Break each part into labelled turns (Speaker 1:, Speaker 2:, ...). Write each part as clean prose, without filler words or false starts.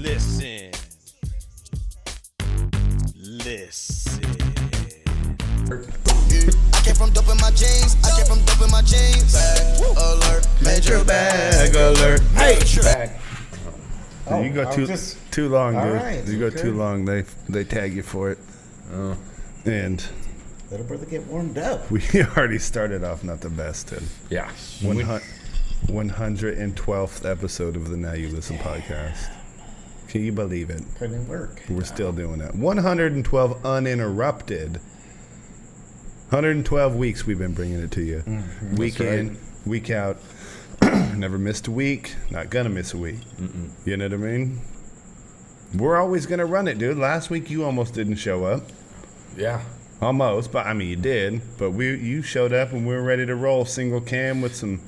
Speaker 1: Listen. Listen.
Speaker 2: I came from dope in my jeans. I came from dope in my jeans. Bag alert. Major bag alert.
Speaker 3: Hey, back.
Speaker 4: Oh, you go too long, dude.
Speaker 3: Right,
Speaker 4: you go too long, they tag you for it.
Speaker 3: Oh.
Speaker 4: And
Speaker 3: let a brother get warmed up.
Speaker 4: we already started off not the best, dude.
Speaker 3: Yeah.
Speaker 4: 112th episode of the Now You Listen podcast. Can you believe it?
Speaker 3: Couldn't work.
Speaker 4: We're still doing that. 112 uninterrupted. 112 weeks we've been bringing it to you.
Speaker 3: Mm-hmm.
Speaker 4: Week in, week out. Never missed a week. Not gonna miss a week. You know what I mean? We're always gonna run it, dude. Last week you almost didn't show up.
Speaker 3: Yeah.
Speaker 4: Almost, but I mean you did. But you showed up and we were ready to roll single cam with some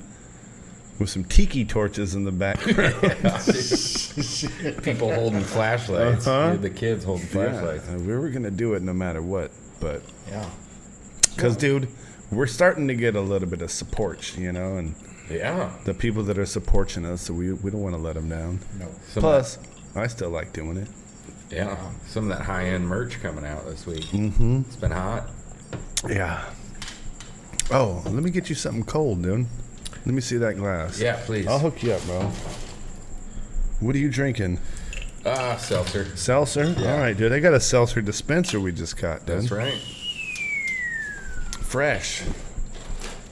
Speaker 4: tiki torches in the background.
Speaker 3: People holding flashlights.
Speaker 4: Uh-huh.
Speaker 3: The kids holding flashlights.
Speaker 4: Yeah, we were gonna do it no matter what, but
Speaker 3: Yeah.
Speaker 4: because dude, we're starting to get a little bit of support, you know, and
Speaker 3: Yeah.
Speaker 4: the people that are supporting us, so we don't want to let them down.
Speaker 3: No.
Speaker 4: Plus, I still like doing it.
Speaker 3: Yeah. Some of that high-end merch coming out this week.
Speaker 4: Mm-hmm.
Speaker 3: It's been hot.
Speaker 4: Yeah. Oh, let me get you something cold, dude. Let me see that glass.
Speaker 3: Yeah, please.
Speaker 4: I'll hook you up, bro. What are you drinking?
Speaker 3: Seltzer.
Speaker 4: Seltzer?
Speaker 3: Yeah.
Speaker 4: All right, dude. I got a seltzer dispenser we just got, dude.
Speaker 3: That's right.
Speaker 4: Fresh.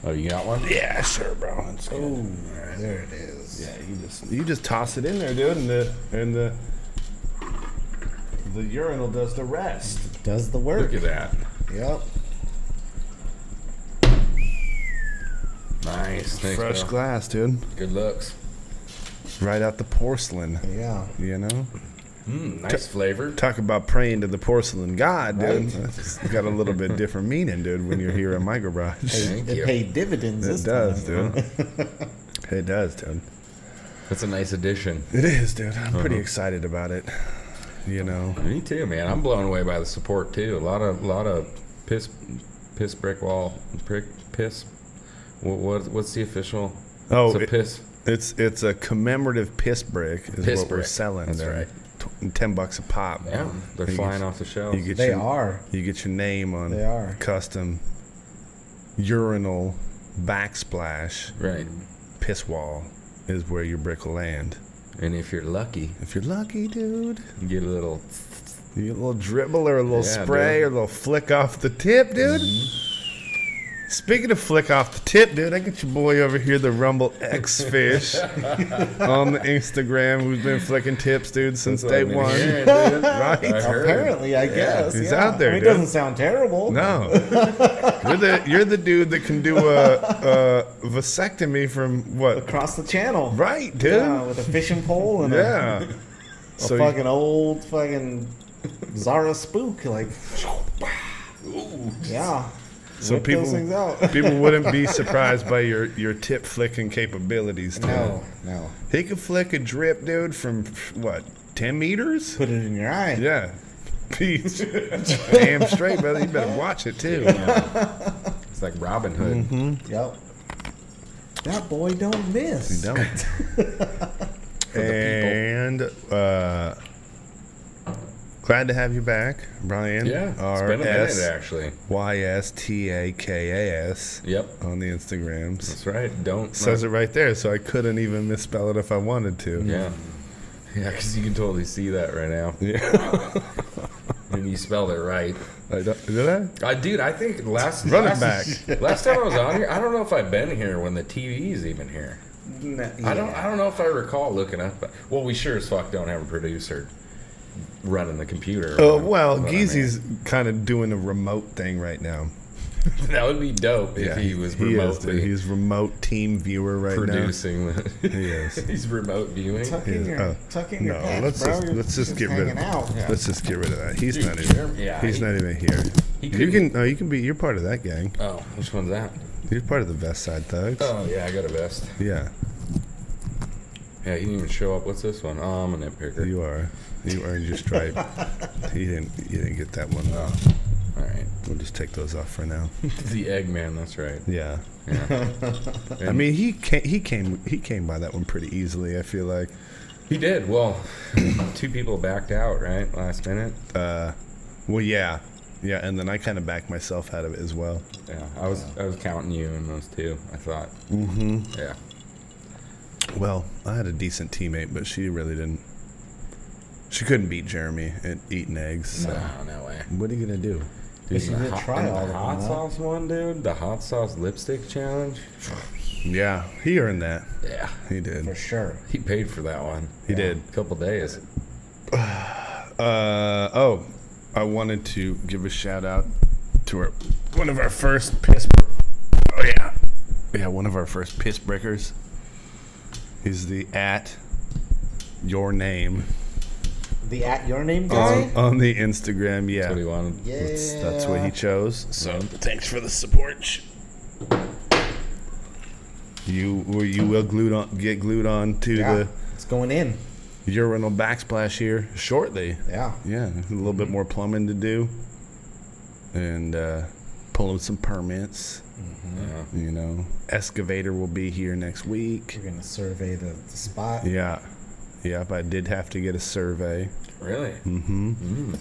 Speaker 3: Oh, you got one?
Speaker 4: Yeah, sure, bro. That's good.
Speaker 3: Oh, there it is.
Speaker 4: Yeah, you just toss it in there, dude, and the urinal does the rest.
Speaker 3: Does the work. Look at that.
Speaker 4: Yep.
Speaker 3: Nice. Thanks,
Speaker 4: Fresh
Speaker 3: bro.
Speaker 4: glass, dude.
Speaker 3: Good looks.
Speaker 4: Right out the porcelain.
Speaker 3: Yeah.
Speaker 4: You know?
Speaker 3: Nice flavor.
Speaker 4: Talk about praying to the porcelain god, dude. It's got a little bit different meaning, dude, when you're here at my garage.
Speaker 3: It
Speaker 5: paid dividends.
Speaker 4: It does, dude. It does, dude.
Speaker 3: That's a nice addition.
Speaker 4: It is, dude. I'm pretty excited about it. You know.
Speaker 3: Me too, man. I'm blown away by the support too. A lot of piss brick wall piss. What's the official?
Speaker 4: Oh,
Speaker 3: piss.
Speaker 4: It's a commemorative piss brick. Is
Speaker 3: Piss
Speaker 4: what we're
Speaker 3: brick.
Speaker 4: selling.
Speaker 3: That's
Speaker 4: there.
Speaker 3: right.
Speaker 4: $10 a pop.
Speaker 3: Yeah, they're flying off the shelves.
Speaker 4: You get
Speaker 5: They
Speaker 4: your,
Speaker 5: are.
Speaker 4: You get your name on
Speaker 5: They are.
Speaker 4: custom urinal backsplash.
Speaker 3: Right.
Speaker 4: Piss wall is where your brick will land.
Speaker 3: And if you're lucky,
Speaker 4: dude,
Speaker 3: you get a little
Speaker 4: dribble or a little spray
Speaker 3: dude.
Speaker 4: or a little flick off the tip, dude. Speaking of flick off the tip, dude, I got your boy over here, the Rumble X Fish, on the Instagram, who's been flicking tips, dude, since day one. Right?
Speaker 5: Apparently, I guess.
Speaker 4: He's out there,
Speaker 5: I mean,
Speaker 4: dude.
Speaker 5: it doesn't sound terrible.
Speaker 4: No. You're the dude that can do a vasectomy from what?
Speaker 5: Across the channel.
Speaker 4: Right, dude.
Speaker 5: Yeah, with a fishing pole and
Speaker 4: Yeah.
Speaker 5: a fucking old fucking Zara spook. Like, yeah.
Speaker 4: So
Speaker 5: Whip those things out.
Speaker 4: people wouldn't be surprised by your tip flicking capabilities, too.
Speaker 5: No.
Speaker 4: He could flick a drip, dude, from what, 10 meters?
Speaker 5: Put it in your eye.
Speaker 4: Yeah. Peace. Damn straight, brother. You better watch it, too.
Speaker 3: It's like Robin Hood.
Speaker 4: Mm-hmm.
Speaker 5: Yep. That boy don't miss.
Speaker 4: You don't. And glad to have you back, Brian.
Speaker 3: Yeah, it's been a minute, actually.
Speaker 4: YSTAKAS.
Speaker 3: Yep.
Speaker 4: On the Instagrams.
Speaker 3: That's right.
Speaker 4: Says it right there, so I couldn't even misspell it if I wanted to.
Speaker 3: Yeah. Yeah, because you can totally see that right now.
Speaker 4: Yeah.
Speaker 3: And you spelled it right.
Speaker 4: Did I?
Speaker 3: Dude, I think last
Speaker 4: back.
Speaker 3: Last time I was on here, I don't know if I've been here when the TV's even here. I don't know if I recall looking up. Well, we sure as fuck don't have a producer running the computer.
Speaker 4: Well, Geezy's kind of doing a remote thing right now.
Speaker 3: That would be dope if he was remotely.
Speaker 4: He's remote team viewer right
Speaker 3: producing
Speaker 4: now. He is.
Speaker 3: He's remote viewing.
Speaker 5: Tuck in your pants,
Speaker 4: let's just get rid of
Speaker 5: that.
Speaker 4: Let's just get rid of that. He's not even.
Speaker 3: Yeah,
Speaker 4: he's not even here. You can be. You're part of that gang.
Speaker 3: Oh, which one's that?
Speaker 4: You're part of the Vest Side Thugs.
Speaker 3: Oh yeah, I got a vest.
Speaker 4: Yeah.
Speaker 3: Yeah, he didn't even show up. What's this one? Oh, I'm a nitpicker.
Speaker 4: You are. You earned your stripe. You didn't get that one.
Speaker 3: Oh. All right.
Speaker 4: We'll just take those off for now.
Speaker 3: The Eggman, that's right.
Speaker 4: Yeah.
Speaker 3: Yeah.
Speaker 4: I mean, he came by that one pretty easily, I feel like.
Speaker 3: He did. Well, 2 people backed out, right? Last minute.
Speaker 4: Well, yeah. Yeah, and then I kind of backed myself out of it as well.
Speaker 3: Yeah, I was counting you in those 2, I thought.
Speaker 4: Mm-hmm.
Speaker 3: Yeah.
Speaker 4: Well, I had a decent teammate, but she really didn't. She couldn't beat Jeremy at eating eggs. So.
Speaker 3: No way.
Speaker 4: What are you going to do?
Speaker 3: Dude,
Speaker 5: She did try all of them,
Speaker 3: hot
Speaker 5: huh?
Speaker 3: sauce one, dude. The hot sauce lipstick challenge.
Speaker 4: Yeah, he earned that.
Speaker 3: Yeah.
Speaker 4: He did.
Speaker 5: For sure.
Speaker 3: He paid for that one.
Speaker 4: He did.
Speaker 3: A couple days.
Speaker 4: I wanted to give a shout out to one of our first one of our first piss breakers. He's the your name
Speaker 5: The your name guy?
Speaker 4: on the Instagram. Yeah,
Speaker 3: That's what he wanted.
Speaker 5: Yeah.
Speaker 4: that's what he chose. So thanks for the support. You will get glued on to the
Speaker 5: It's going in.
Speaker 4: urinal backsplash here shortly.
Speaker 5: Yeah.
Speaker 4: Yeah, a little bit more plumbing to do, and pulling some permits.
Speaker 3: Yeah.
Speaker 4: You know, excavator will be here next week.
Speaker 5: We're gonna survey the spot.
Speaker 4: Yeah, yep. I did have to get a survey.
Speaker 3: Really?
Speaker 4: Mm-hmm.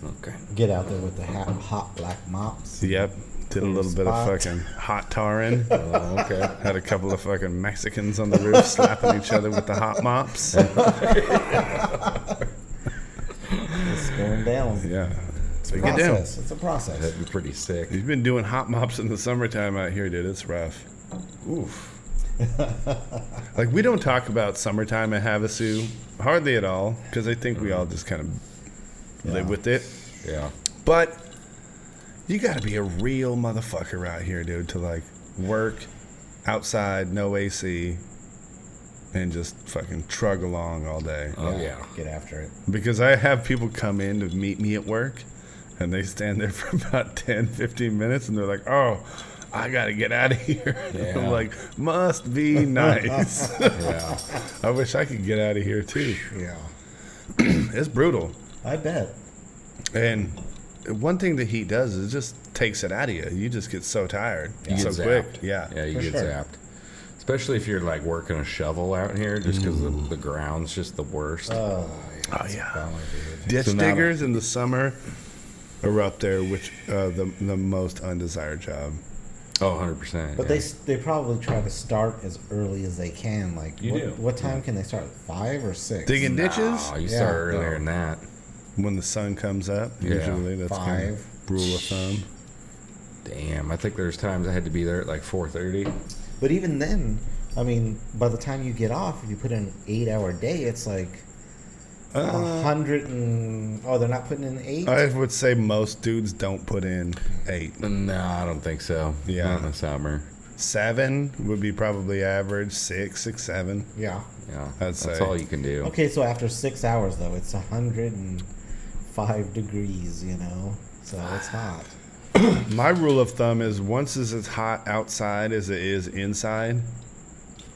Speaker 3: Okay.
Speaker 5: Get out there with the hot black mops.
Speaker 4: Yep. Did a little bit of
Speaker 5: Spot.
Speaker 4: fucking hot tarring.
Speaker 3: Oh, okay.
Speaker 4: Had a couple of fucking Mexicans on the roof slapping each other with the hot mops.
Speaker 5: It's going down.
Speaker 4: Yeah.
Speaker 5: It's a
Speaker 4: Take it down.
Speaker 5: process. It's a process.
Speaker 3: That'd be pretty sick.
Speaker 4: You've been doing hot mops in the summertime out here, dude. It's rough. Oof. Like, we don't talk about summertime at Havasu hardly at all, because I think we all just kind of live with it.
Speaker 3: Yeah.
Speaker 4: But you got to be a real motherfucker out here, dude, to like work outside, no AC, and just fucking trug along all day.
Speaker 3: Oh, yeah.
Speaker 5: Get after it.
Speaker 4: Because I have people come in to meet me at work, and they stand there for about 10, 15 minutes, and they're like, oh, I got to get out of here.
Speaker 3: Yeah.
Speaker 4: I'm like, must be nice.
Speaker 3: Yeah.
Speaker 4: I wish I could get out of here, too.
Speaker 5: Yeah.
Speaker 4: It's brutal.
Speaker 5: I bet.
Speaker 4: And one thing the heat does is it just takes it out of you. You just get so tired
Speaker 3: You
Speaker 4: so
Speaker 3: get
Speaker 4: quick.
Speaker 3: zapped.
Speaker 4: Yeah.
Speaker 3: Yeah, you
Speaker 5: For
Speaker 3: get
Speaker 5: sure.
Speaker 3: zapped. Especially if you're like working a shovel out here, just because the ground's just the worst.
Speaker 4: Oh, yeah.
Speaker 5: Bummer, dude.
Speaker 4: Ditch
Speaker 3: So now-
Speaker 4: diggers in the summer are up there, which the most undesired job.
Speaker 3: Oh, 100%.
Speaker 5: But
Speaker 3: yeah.
Speaker 5: they probably try to start as early as they can. Like,
Speaker 3: You
Speaker 5: what,
Speaker 3: do.
Speaker 5: what time can they start? 5 or 6?
Speaker 4: Digging ditches
Speaker 3: Oh, you
Speaker 5: Yeah.
Speaker 3: start earlier than that.
Speaker 4: when the sun comes up.
Speaker 3: Yeah.
Speaker 4: Usually that's kind of
Speaker 5: 5.
Speaker 4: rule of thumb.
Speaker 3: Damn, I think there's times I had to be there at like 4:30.
Speaker 5: But even then, I mean, by the time you get off, if you put in an 8-hour day, it's like 100 and... Oh, they're not putting in 8?
Speaker 4: I would say most dudes don't put in 8.
Speaker 3: No, I don't think so.
Speaker 4: Yeah.
Speaker 3: Not in the summer.
Speaker 4: 7 would be probably average. 6, 7.
Speaker 5: Yeah.
Speaker 3: Yeah.
Speaker 4: I'd
Speaker 3: That's
Speaker 4: say.
Speaker 3: all you can do.
Speaker 5: Okay, so after 6 hours, though, it's 105 degrees, you know? So it's hot.
Speaker 4: My rule of thumb is once it's as hot outside as it is inside,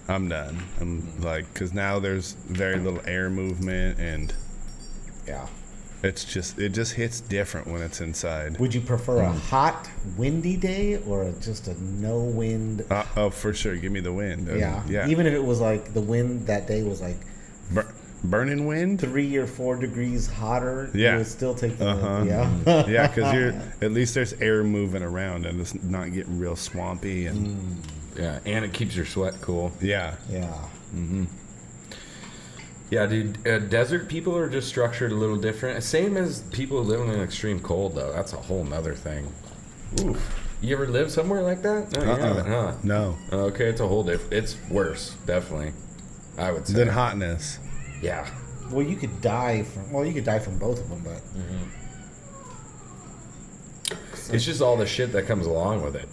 Speaker 4: I'm done. I'm like, because now there's very little air movement, and
Speaker 5: Yeah.
Speaker 4: it just hits different when it's inside.
Speaker 5: Would you prefer a hot, windy day or just a no wind?
Speaker 4: Oh, for sure. Give me the wind.
Speaker 5: Yeah.
Speaker 4: Yeah.
Speaker 5: Even if it was like the wind that day was like
Speaker 4: Burning wind?
Speaker 5: 3 or 4 degrees hotter,
Speaker 4: Yeah.
Speaker 5: you would still take the
Speaker 4: Uh-huh.
Speaker 5: yeah.
Speaker 4: Yeah, because at least there's air moving around and it's not getting real swampy and
Speaker 3: Yeah, and it keeps your sweat cool.
Speaker 4: yeah.
Speaker 5: Yeah.
Speaker 3: Yeah, dude. Desert people are just structured a little different. Same as people living in extreme cold, though. That's a whole nother thing. Oof. You ever live somewhere like that? No, you haven't, huh?
Speaker 4: No.
Speaker 3: Okay, it's a whole different. It's worse, definitely. I would say.
Speaker 4: Then hotness.
Speaker 3: Yeah.
Speaker 5: Well, you could die from both of them, but
Speaker 3: It's just all the shit that comes along with it.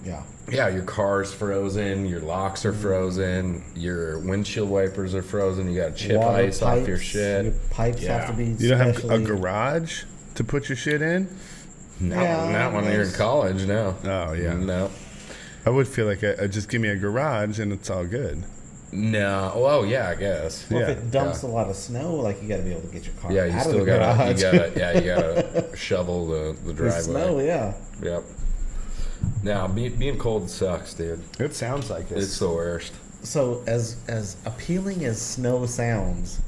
Speaker 5: yeah.
Speaker 3: Yeah, your car's frozen, your locks are frozen, your windshield wipers are frozen, you got to chip
Speaker 5: Water
Speaker 3: ice off your shit.
Speaker 5: Your pipes have to be
Speaker 4: You don't have a
Speaker 5: specially-
Speaker 4: garage to put your shit in?
Speaker 3: Not when you're in college, no.
Speaker 4: Oh, yeah.
Speaker 3: No.
Speaker 4: I would feel like just give me a garage and it's all good.
Speaker 3: No. Oh, yeah, I guess.
Speaker 5: Well,
Speaker 4: Yeah.
Speaker 5: if it dumps a lot of snow, like you got to be able to get your car
Speaker 3: Yeah, you
Speaker 5: out
Speaker 3: still
Speaker 5: of the
Speaker 3: gotta,
Speaker 5: garage.
Speaker 3: you gotta shovel the
Speaker 5: The
Speaker 3: driveway.
Speaker 5: snow, yeah.
Speaker 3: Yep. Now, being cold sucks, dude.
Speaker 4: It sounds like it.
Speaker 3: It's the worst.
Speaker 5: So as appealing as snow sounds,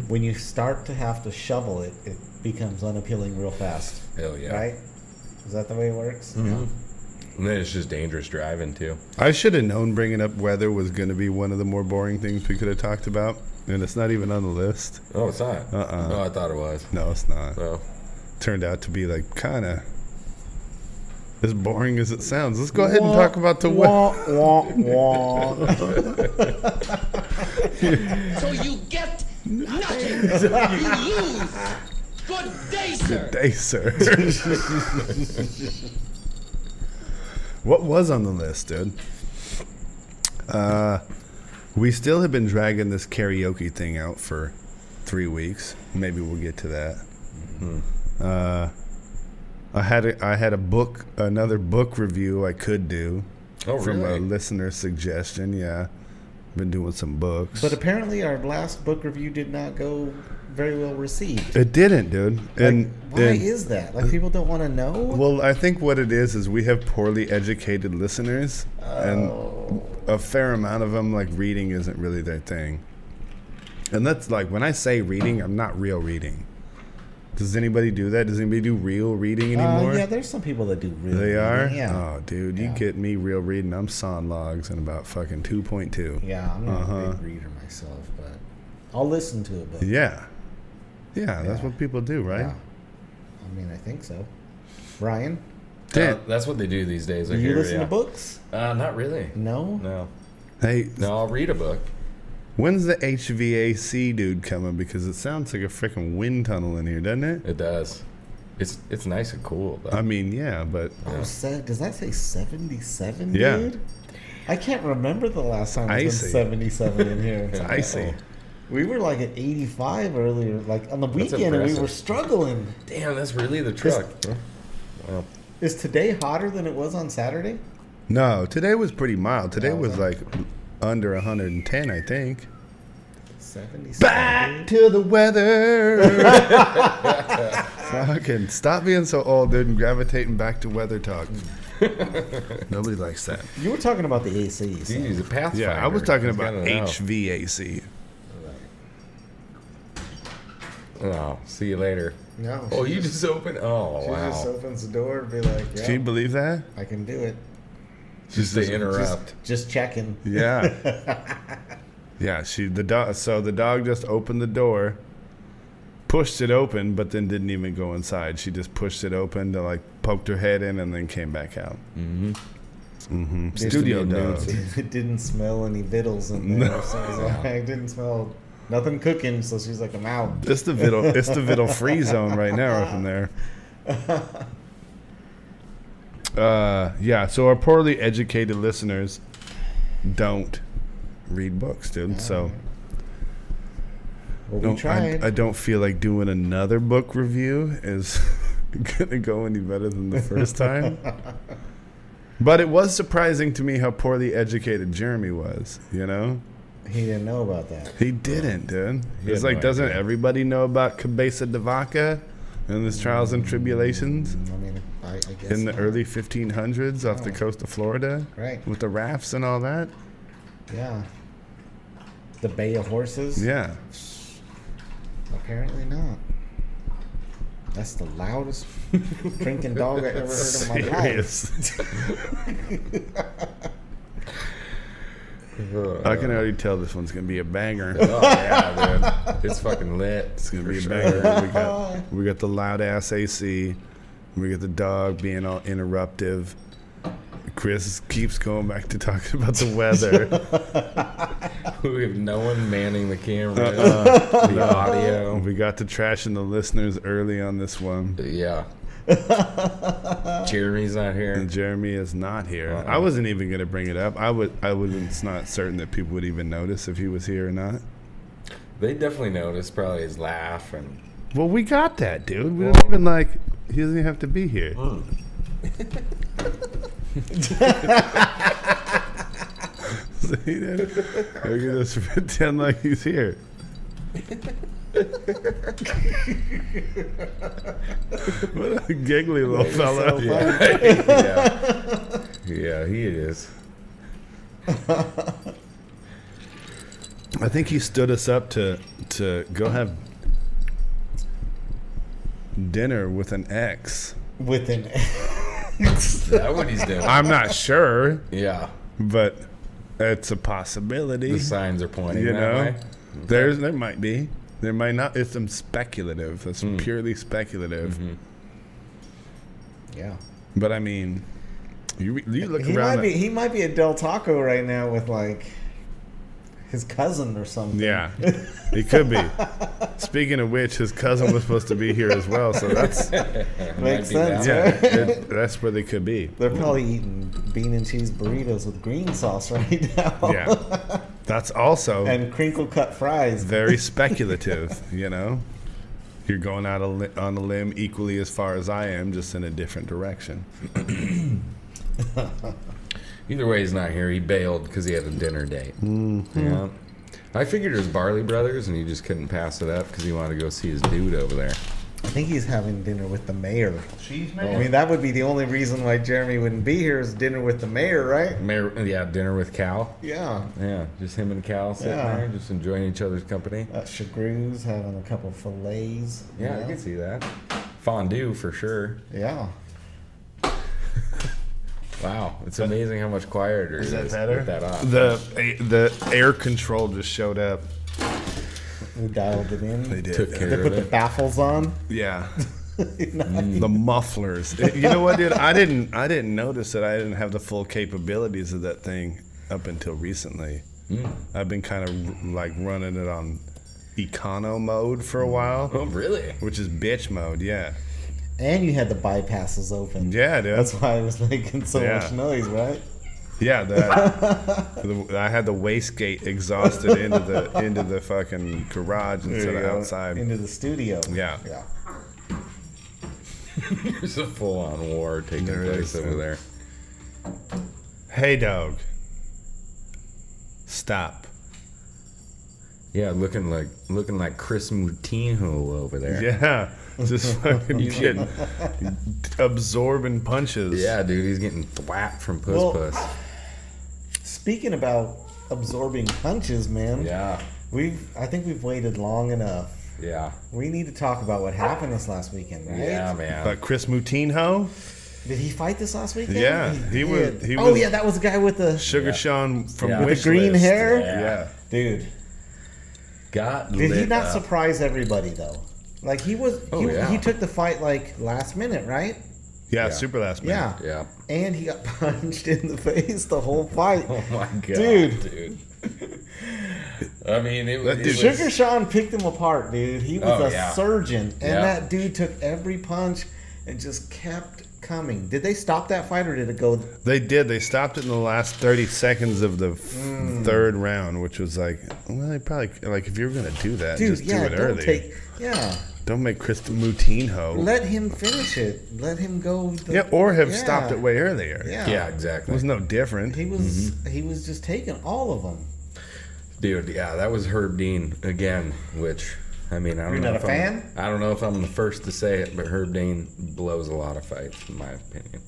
Speaker 5: when you start to have to shovel it, it becomes unappealing real fast.
Speaker 3: Hell yeah.
Speaker 5: Right? Is that the way it works?
Speaker 3: And then it's just dangerous driving too.
Speaker 4: I should have known bringing up weather was going to be one of the more boring things we could have talked about, and it's not even on the list.
Speaker 3: Oh, it's not. No, I thought it was.
Speaker 4: No, it's not.
Speaker 3: Oh.
Speaker 4: Turned out to be like kind of as boring as it sounds. Let's go ahead and talk about the weather.
Speaker 6: So you get nothing. You lose. Good day, sir.
Speaker 4: Day, sir. What was on the list, dude? We still have been dragging this karaoke thing out for 3 weeks. Maybe we'll get to that. I had another book review I could do from a listener suggestion. Yeah, been doing some books.
Speaker 5: But apparently our last book review did not go very well received.
Speaker 4: It didn't, dude.
Speaker 5: Why is that? Like, people don't want to know?
Speaker 4: Well, I think what it is we have poorly educated listeners, and a fair amount of them, like, reading isn't really their thing. And that's like, when I say reading, I'm not real reading. Does anybody do that? Does anybody do real reading anymore?
Speaker 5: Yeah, there's some people that do real reading.
Speaker 4: They are?
Speaker 5: Yeah.
Speaker 4: Oh, dude, you get me real reading. I'm sawing logs in about fucking 2.2.
Speaker 5: Yeah, I'm not a big reader myself, but I'll listen to a book.
Speaker 4: Yeah. Yeah, that's what people do, right?
Speaker 5: Yeah. I mean, I think so. Brian?
Speaker 3: That's what they do these days.
Speaker 5: Do you listen to books?
Speaker 3: Not really.
Speaker 5: No?
Speaker 3: No.
Speaker 4: Hey,
Speaker 3: No, I'll read a book.
Speaker 4: when's the HVAC dude coming? Because it sounds like a freaking wind tunnel in here, doesn't it?
Speaker 3: It does. It's nice and cool, though.
Speaker 4: I mean, yeah, but
Speaker 5: Does that say 77,
Speaker 4: Yeah.
Speaker 5: dude? I can't remember the last time it was
Speaker 4: Icy.
Speaker 5: 77 in here.
Speaker 4: it's icy.
Speaker 5: We were like at 85 earlier. Like on the
Speaker 3: That's
Speaker 5: weekend, we
Speaker 3: impressive.
Speaker 5: were struggling.
Speaker 3: Damn, that's really the truck. Wow.
Speaker 5: Is today hotter than it was on Saturday?
Speaker 4: No, today was pretty mild. Today
Speaker 5: Oh,
Speaker 4: was
Speaker 5: okay.
Speaker 4: like under 110, I think.
Speaker 5: 77.
Speaker 4: Back to the weather. Fucking stop being so old, dude, and gravitating back to weather talk. Nobody likes that.
Speaker 5: You were talking about the AC. So.
Speaker 3: He's a Pathfinder.
Speaker 4: Yeah, I was talking
Speaker 3: He's
Speaker 4: about
Speaker 3: gotta know.
Speaker 4: HVAC.
Speaker 3: Oh, see you later.
Speaker 5: No.
Speaker 3: Oh, you just opened. Oh,
Speaker 5: She just
Speaker 3: wow.
Speaker 5: opens the door and be like, yeah,
Speaker 4: Can you believe that?
Speaker 5: I can do it.
Speaker 3: Just to interrupt.
Speaker 5: Just checking.
Speaker 4: Yeah. Yeah, so the dog just opened the door, pushed it open, but then didn't even go inside. She just pushed it open to like poked her head in and then came back out. Studio dog.
Speaker 5: It didn't smell any vittles in there. So it was like, it didn't smell nothing cooking. So she's like, I'm out.
Speaker 4: It's the Vittle free zone right now up in there. Yeah, so our poorly educated listeners don't read books, dude. So
Speaker 5: Well, we tried.
Speaker 4: I don't feel like doing another book review is gonna go any better than the first time. But it was surprising to me how poorly educated Jeremy was, you know?
Speaker 5: He didn't know about that.
Speaker 4: He didn't, dude.
Speaker 3: He
Speaker 4: It's
Speaker 3: had
Speaker 4: like,
Speaker 3: no
Speaker 4: doesn't
Speaker 3: idea.
Speaker 4: everybody know about Cabeza de Vaca and his trials and tribulations
Speaker 5: I mean, I guess
Speaker 4: in the
Speaker 5: not.
Speaker 4: early 1500s off the coast of Florida?
Speaker 5: Right.
Speaker 4: With the rafts and all that?
Speaker 5: Yeah. The Bay of Horses?
Speaker 4: Yeah.
Speaker 5: Apparently not. That's the loudest drinking dog I ever heard in my life.
Speaker 4: Serious. I can already tell this one's gonna be a banger.
Speaker 3: Oh, yeah, dude. It's fucking lit.
Speaker 4: It's gonna be a
Speaker 3: For
Speaker 4: banger. We got the loud ass AC. We got the dog being all interruptive. Chris keeps going back to talking about the weather.
Speaker 3: We have no one manning the camera. The audio.
Speaker 4: We got to trashing the listeners early on this one.
Speaker 3: Yeah. Jeremy's not here.
Speaker 4: And Jeremy is not here. I wasn't even gonna bring it up. I was not certain that people would even notice if he was here or not.
Speaker 3: They definitely noticed probably his laugh and
Speaker 4: Well, we got that, dude. We don't even like. He doesn't even have to be here. See that? Look at us pretend like he's here. What a giggly little fella.
Speaker 3: yeah, he is.
Speaker 4: I think he stood us up to go have dinner with an ex.
Speaker 5: With an
Speaker 3: Is that what he's doing?
Speaker 4: I'm not sure,
Speaker 3: Yeah.
Speaker 4: but it's a possibility.
Speaker 3: The signs are pointing
Speaker 4: You
Speaker 3: that
Speaker 4: know,
Speaker 3: way.
Speaker 4: there might be, there might not. It's some speculative. It's purely speculative.
Speaker 5: Yeah.
Speaker 4: But I mean, you look
Speaker 5: He
Speaker 4: around.
Speaker 5: he might be at Del Taco right now with like his cousin or something.
Speaker 4: Yeah, he could be. Speaking of which, his cousin was supposed to be here as well, so that's
Speaker 5: Makes
Speaker 3: be
Speaker 5: sense,
Speaker 4: yeah,
Speaker 5: right?
Speaker 4: that's where they could be.
Speaker 5: They're probably eating bean and cheese burritos with green sauce right now.
Speaker 4: Yeah, that's also
Speaker 5: And crinkle cut fries.
Speaker 4: very speculative. You know, you're going out on a limb equally as far as I am, just in a different direction.
Speaker 3: Either way, he's not here. He bailed because he had a dinner date. Yeah. I figured it was Barley Brothers, and he just couldn't pass it up because he wanted to go see his dude over there.
Speaker 5: I think he's having dinner with the mayor. I mean, that would be the only reason why Jeremy wouldn't be here is dinner with the mayor, right?
Speaker 3: Yeah, dinner with Cal.
Speaker 5: Yeah.
Speaker 3: Yeah, just him and Cal sitting
Speaker 5: Yeah.
Speaker 3: there, just enjoying each other's company.
Speaker 5: Chagroo's having a couple fillets. you
Speaker 3: Yeah, I
Speaker 5: know?
Speaker 3: can see that. Fondue for sure.
Speaker 5: Yeah.
Speaker 3: Wow, it's amazing how much quieter it is with that on.
Speaker 4: The air control just showed up.
Speaker 5: We dialed it in.
Speaker 4: They did.
Speaker 3: Took care
Speaker 5: They
Speaker 3: of
Speaker 5: put the
Speaker 3: it.
Speaker 5: baffles on.
Speaker 4: Yeah. The mufflers. You know what, dude? I didn't notice that I didn't have the full capabilities of that thing up until recently. I've been kind of like running it on econo mode for a while,
Speaker 3: Oh, really?
Speaker 4: which is bitch mode. Yeah.
Speaker 5: And you had the bypasses open.
Speaker 4: Yeah, dude.
Speaker 5: That's why it was making so
Speaker 4: Yeah.
Speaker 5: much noise, right?
Speaker 4: Yeah, I had the wastegate exhausted into the fucking garage instead
Speaker 5: There
Speaker 4: of
Speaker 5: you go.
Speaker 4: outside.
Speaker 5: Into the studio.
Speaker 4: Yeah.
Speaker 5: Yeah.
Speaker 3: There's a full-on war taking
Speaker 4: There
Speaker 3: place
Speaker 4: is,
Speaker 3: over there.
Speaker 4: Hey, dog. Stop.
Speaker 3: Yeah, looking like Chris Moutinho over there.
Speaker 4: Yeah. Just fucking getting absorbing punches.
Speaker 3: Yeah, dude, he's getting thwapped from Puss
Speaker 5: Well,
Speaker 3: Puss.
Speaker 5: Speaking about absorbing punches, man.
Speaker 3: Yeah,
Speaker 5: I think we've waited long enough.
Speaker 3: yeah,
Speaker 5: We need to talk about what happened this last weekend, right?
Speaker 3: yeah, man.
Speaker 4: But Chris Moutinho,
Speaker 5: Did he fight this last weekend?
Speaker 4: Yeah, he was-
Speaker 5: did.
Speaker 4: he
Speaker 5: Oh
Speaker 4: was-
Speaker 5: yeah, that was the guy with the
Speaker 4: Sugar Sean from
Speaker 3: Yeah. With
Speaker 5: the
Speaker 4: Wish
Speaker 5: green
Speaker 4: List.
Speaker 5: hair.
Speaker 4: Yeah.
Speaker 5: Dude.
Speaker 3: Got
Speaker 5: Did he
Speaker 3: lit
Speaker 5: not
Speaker 3: up.
Speaker 5: surprise everybody though? Like he was.
Speaker 3: Oh, yeah.
Speaker 5: He took the fight like last minute, right?
Speaker 4: Yeah,
Speaker 3: Yeah.
Speaker 4: super last minute.
Speaker 5: Yeah.
Speaker 3: Yeah.
Speaker 5: And he got punched in the face the whole fight.
Speaker 3: Oh my god,
Speaker 5: Dude.
Speaker 3: I mean, it
Speaker 4: That
Speaker 3: was.
Speaker 4: dude-
Speaker 5: Sugar Sean picked him apart, dude. He was
Speaker 3: Oh,
Speaker 5: a
Speaker 3: yeah.
Speaker 5: surgeon, and
Speaker 3: Yeah.
Speaker 5: that dude took every punch and just kept coming. Did they stop that fight or did it go?
Speaker 4: They did. They stopped it in the last 30 seconds of the third round, which was like, well, they probably, like, if you were going to do that,
Speaker 5: Dude,
Speaker 4: just
Speaker 5: yeah,
Speaker 4: do it
Speaker 5: don't
Speaker 4: early.
Speaker 5: take. Yeah,
Speaker 4: Don't make Chris Moutinho.
Speaker 5: let him finish it. Let him go.
Speaker 4: Yeah, or have
Speaker 5: Yeah.
Speaker 4: stopped it way earlier.
Speaker 5: Yeah,
Speaker 3: Yeah,
Speaker 4: It
Speaker 3: exactly.
Speaker 4: was no different.
Speaker 5: He was. He was just taking all of them.
Speaker 3: Dude, yeah, that was Herb Dean again, which I mean, I don't
Speaker 5: You're
Speaker 3: know
Speaker 5: not
Speaker 3: if
Speaker 5: a fan?
Speaker 3: I don't know if I'm the first to say it, but Herb Dean blows a lot of fights, in my opinion.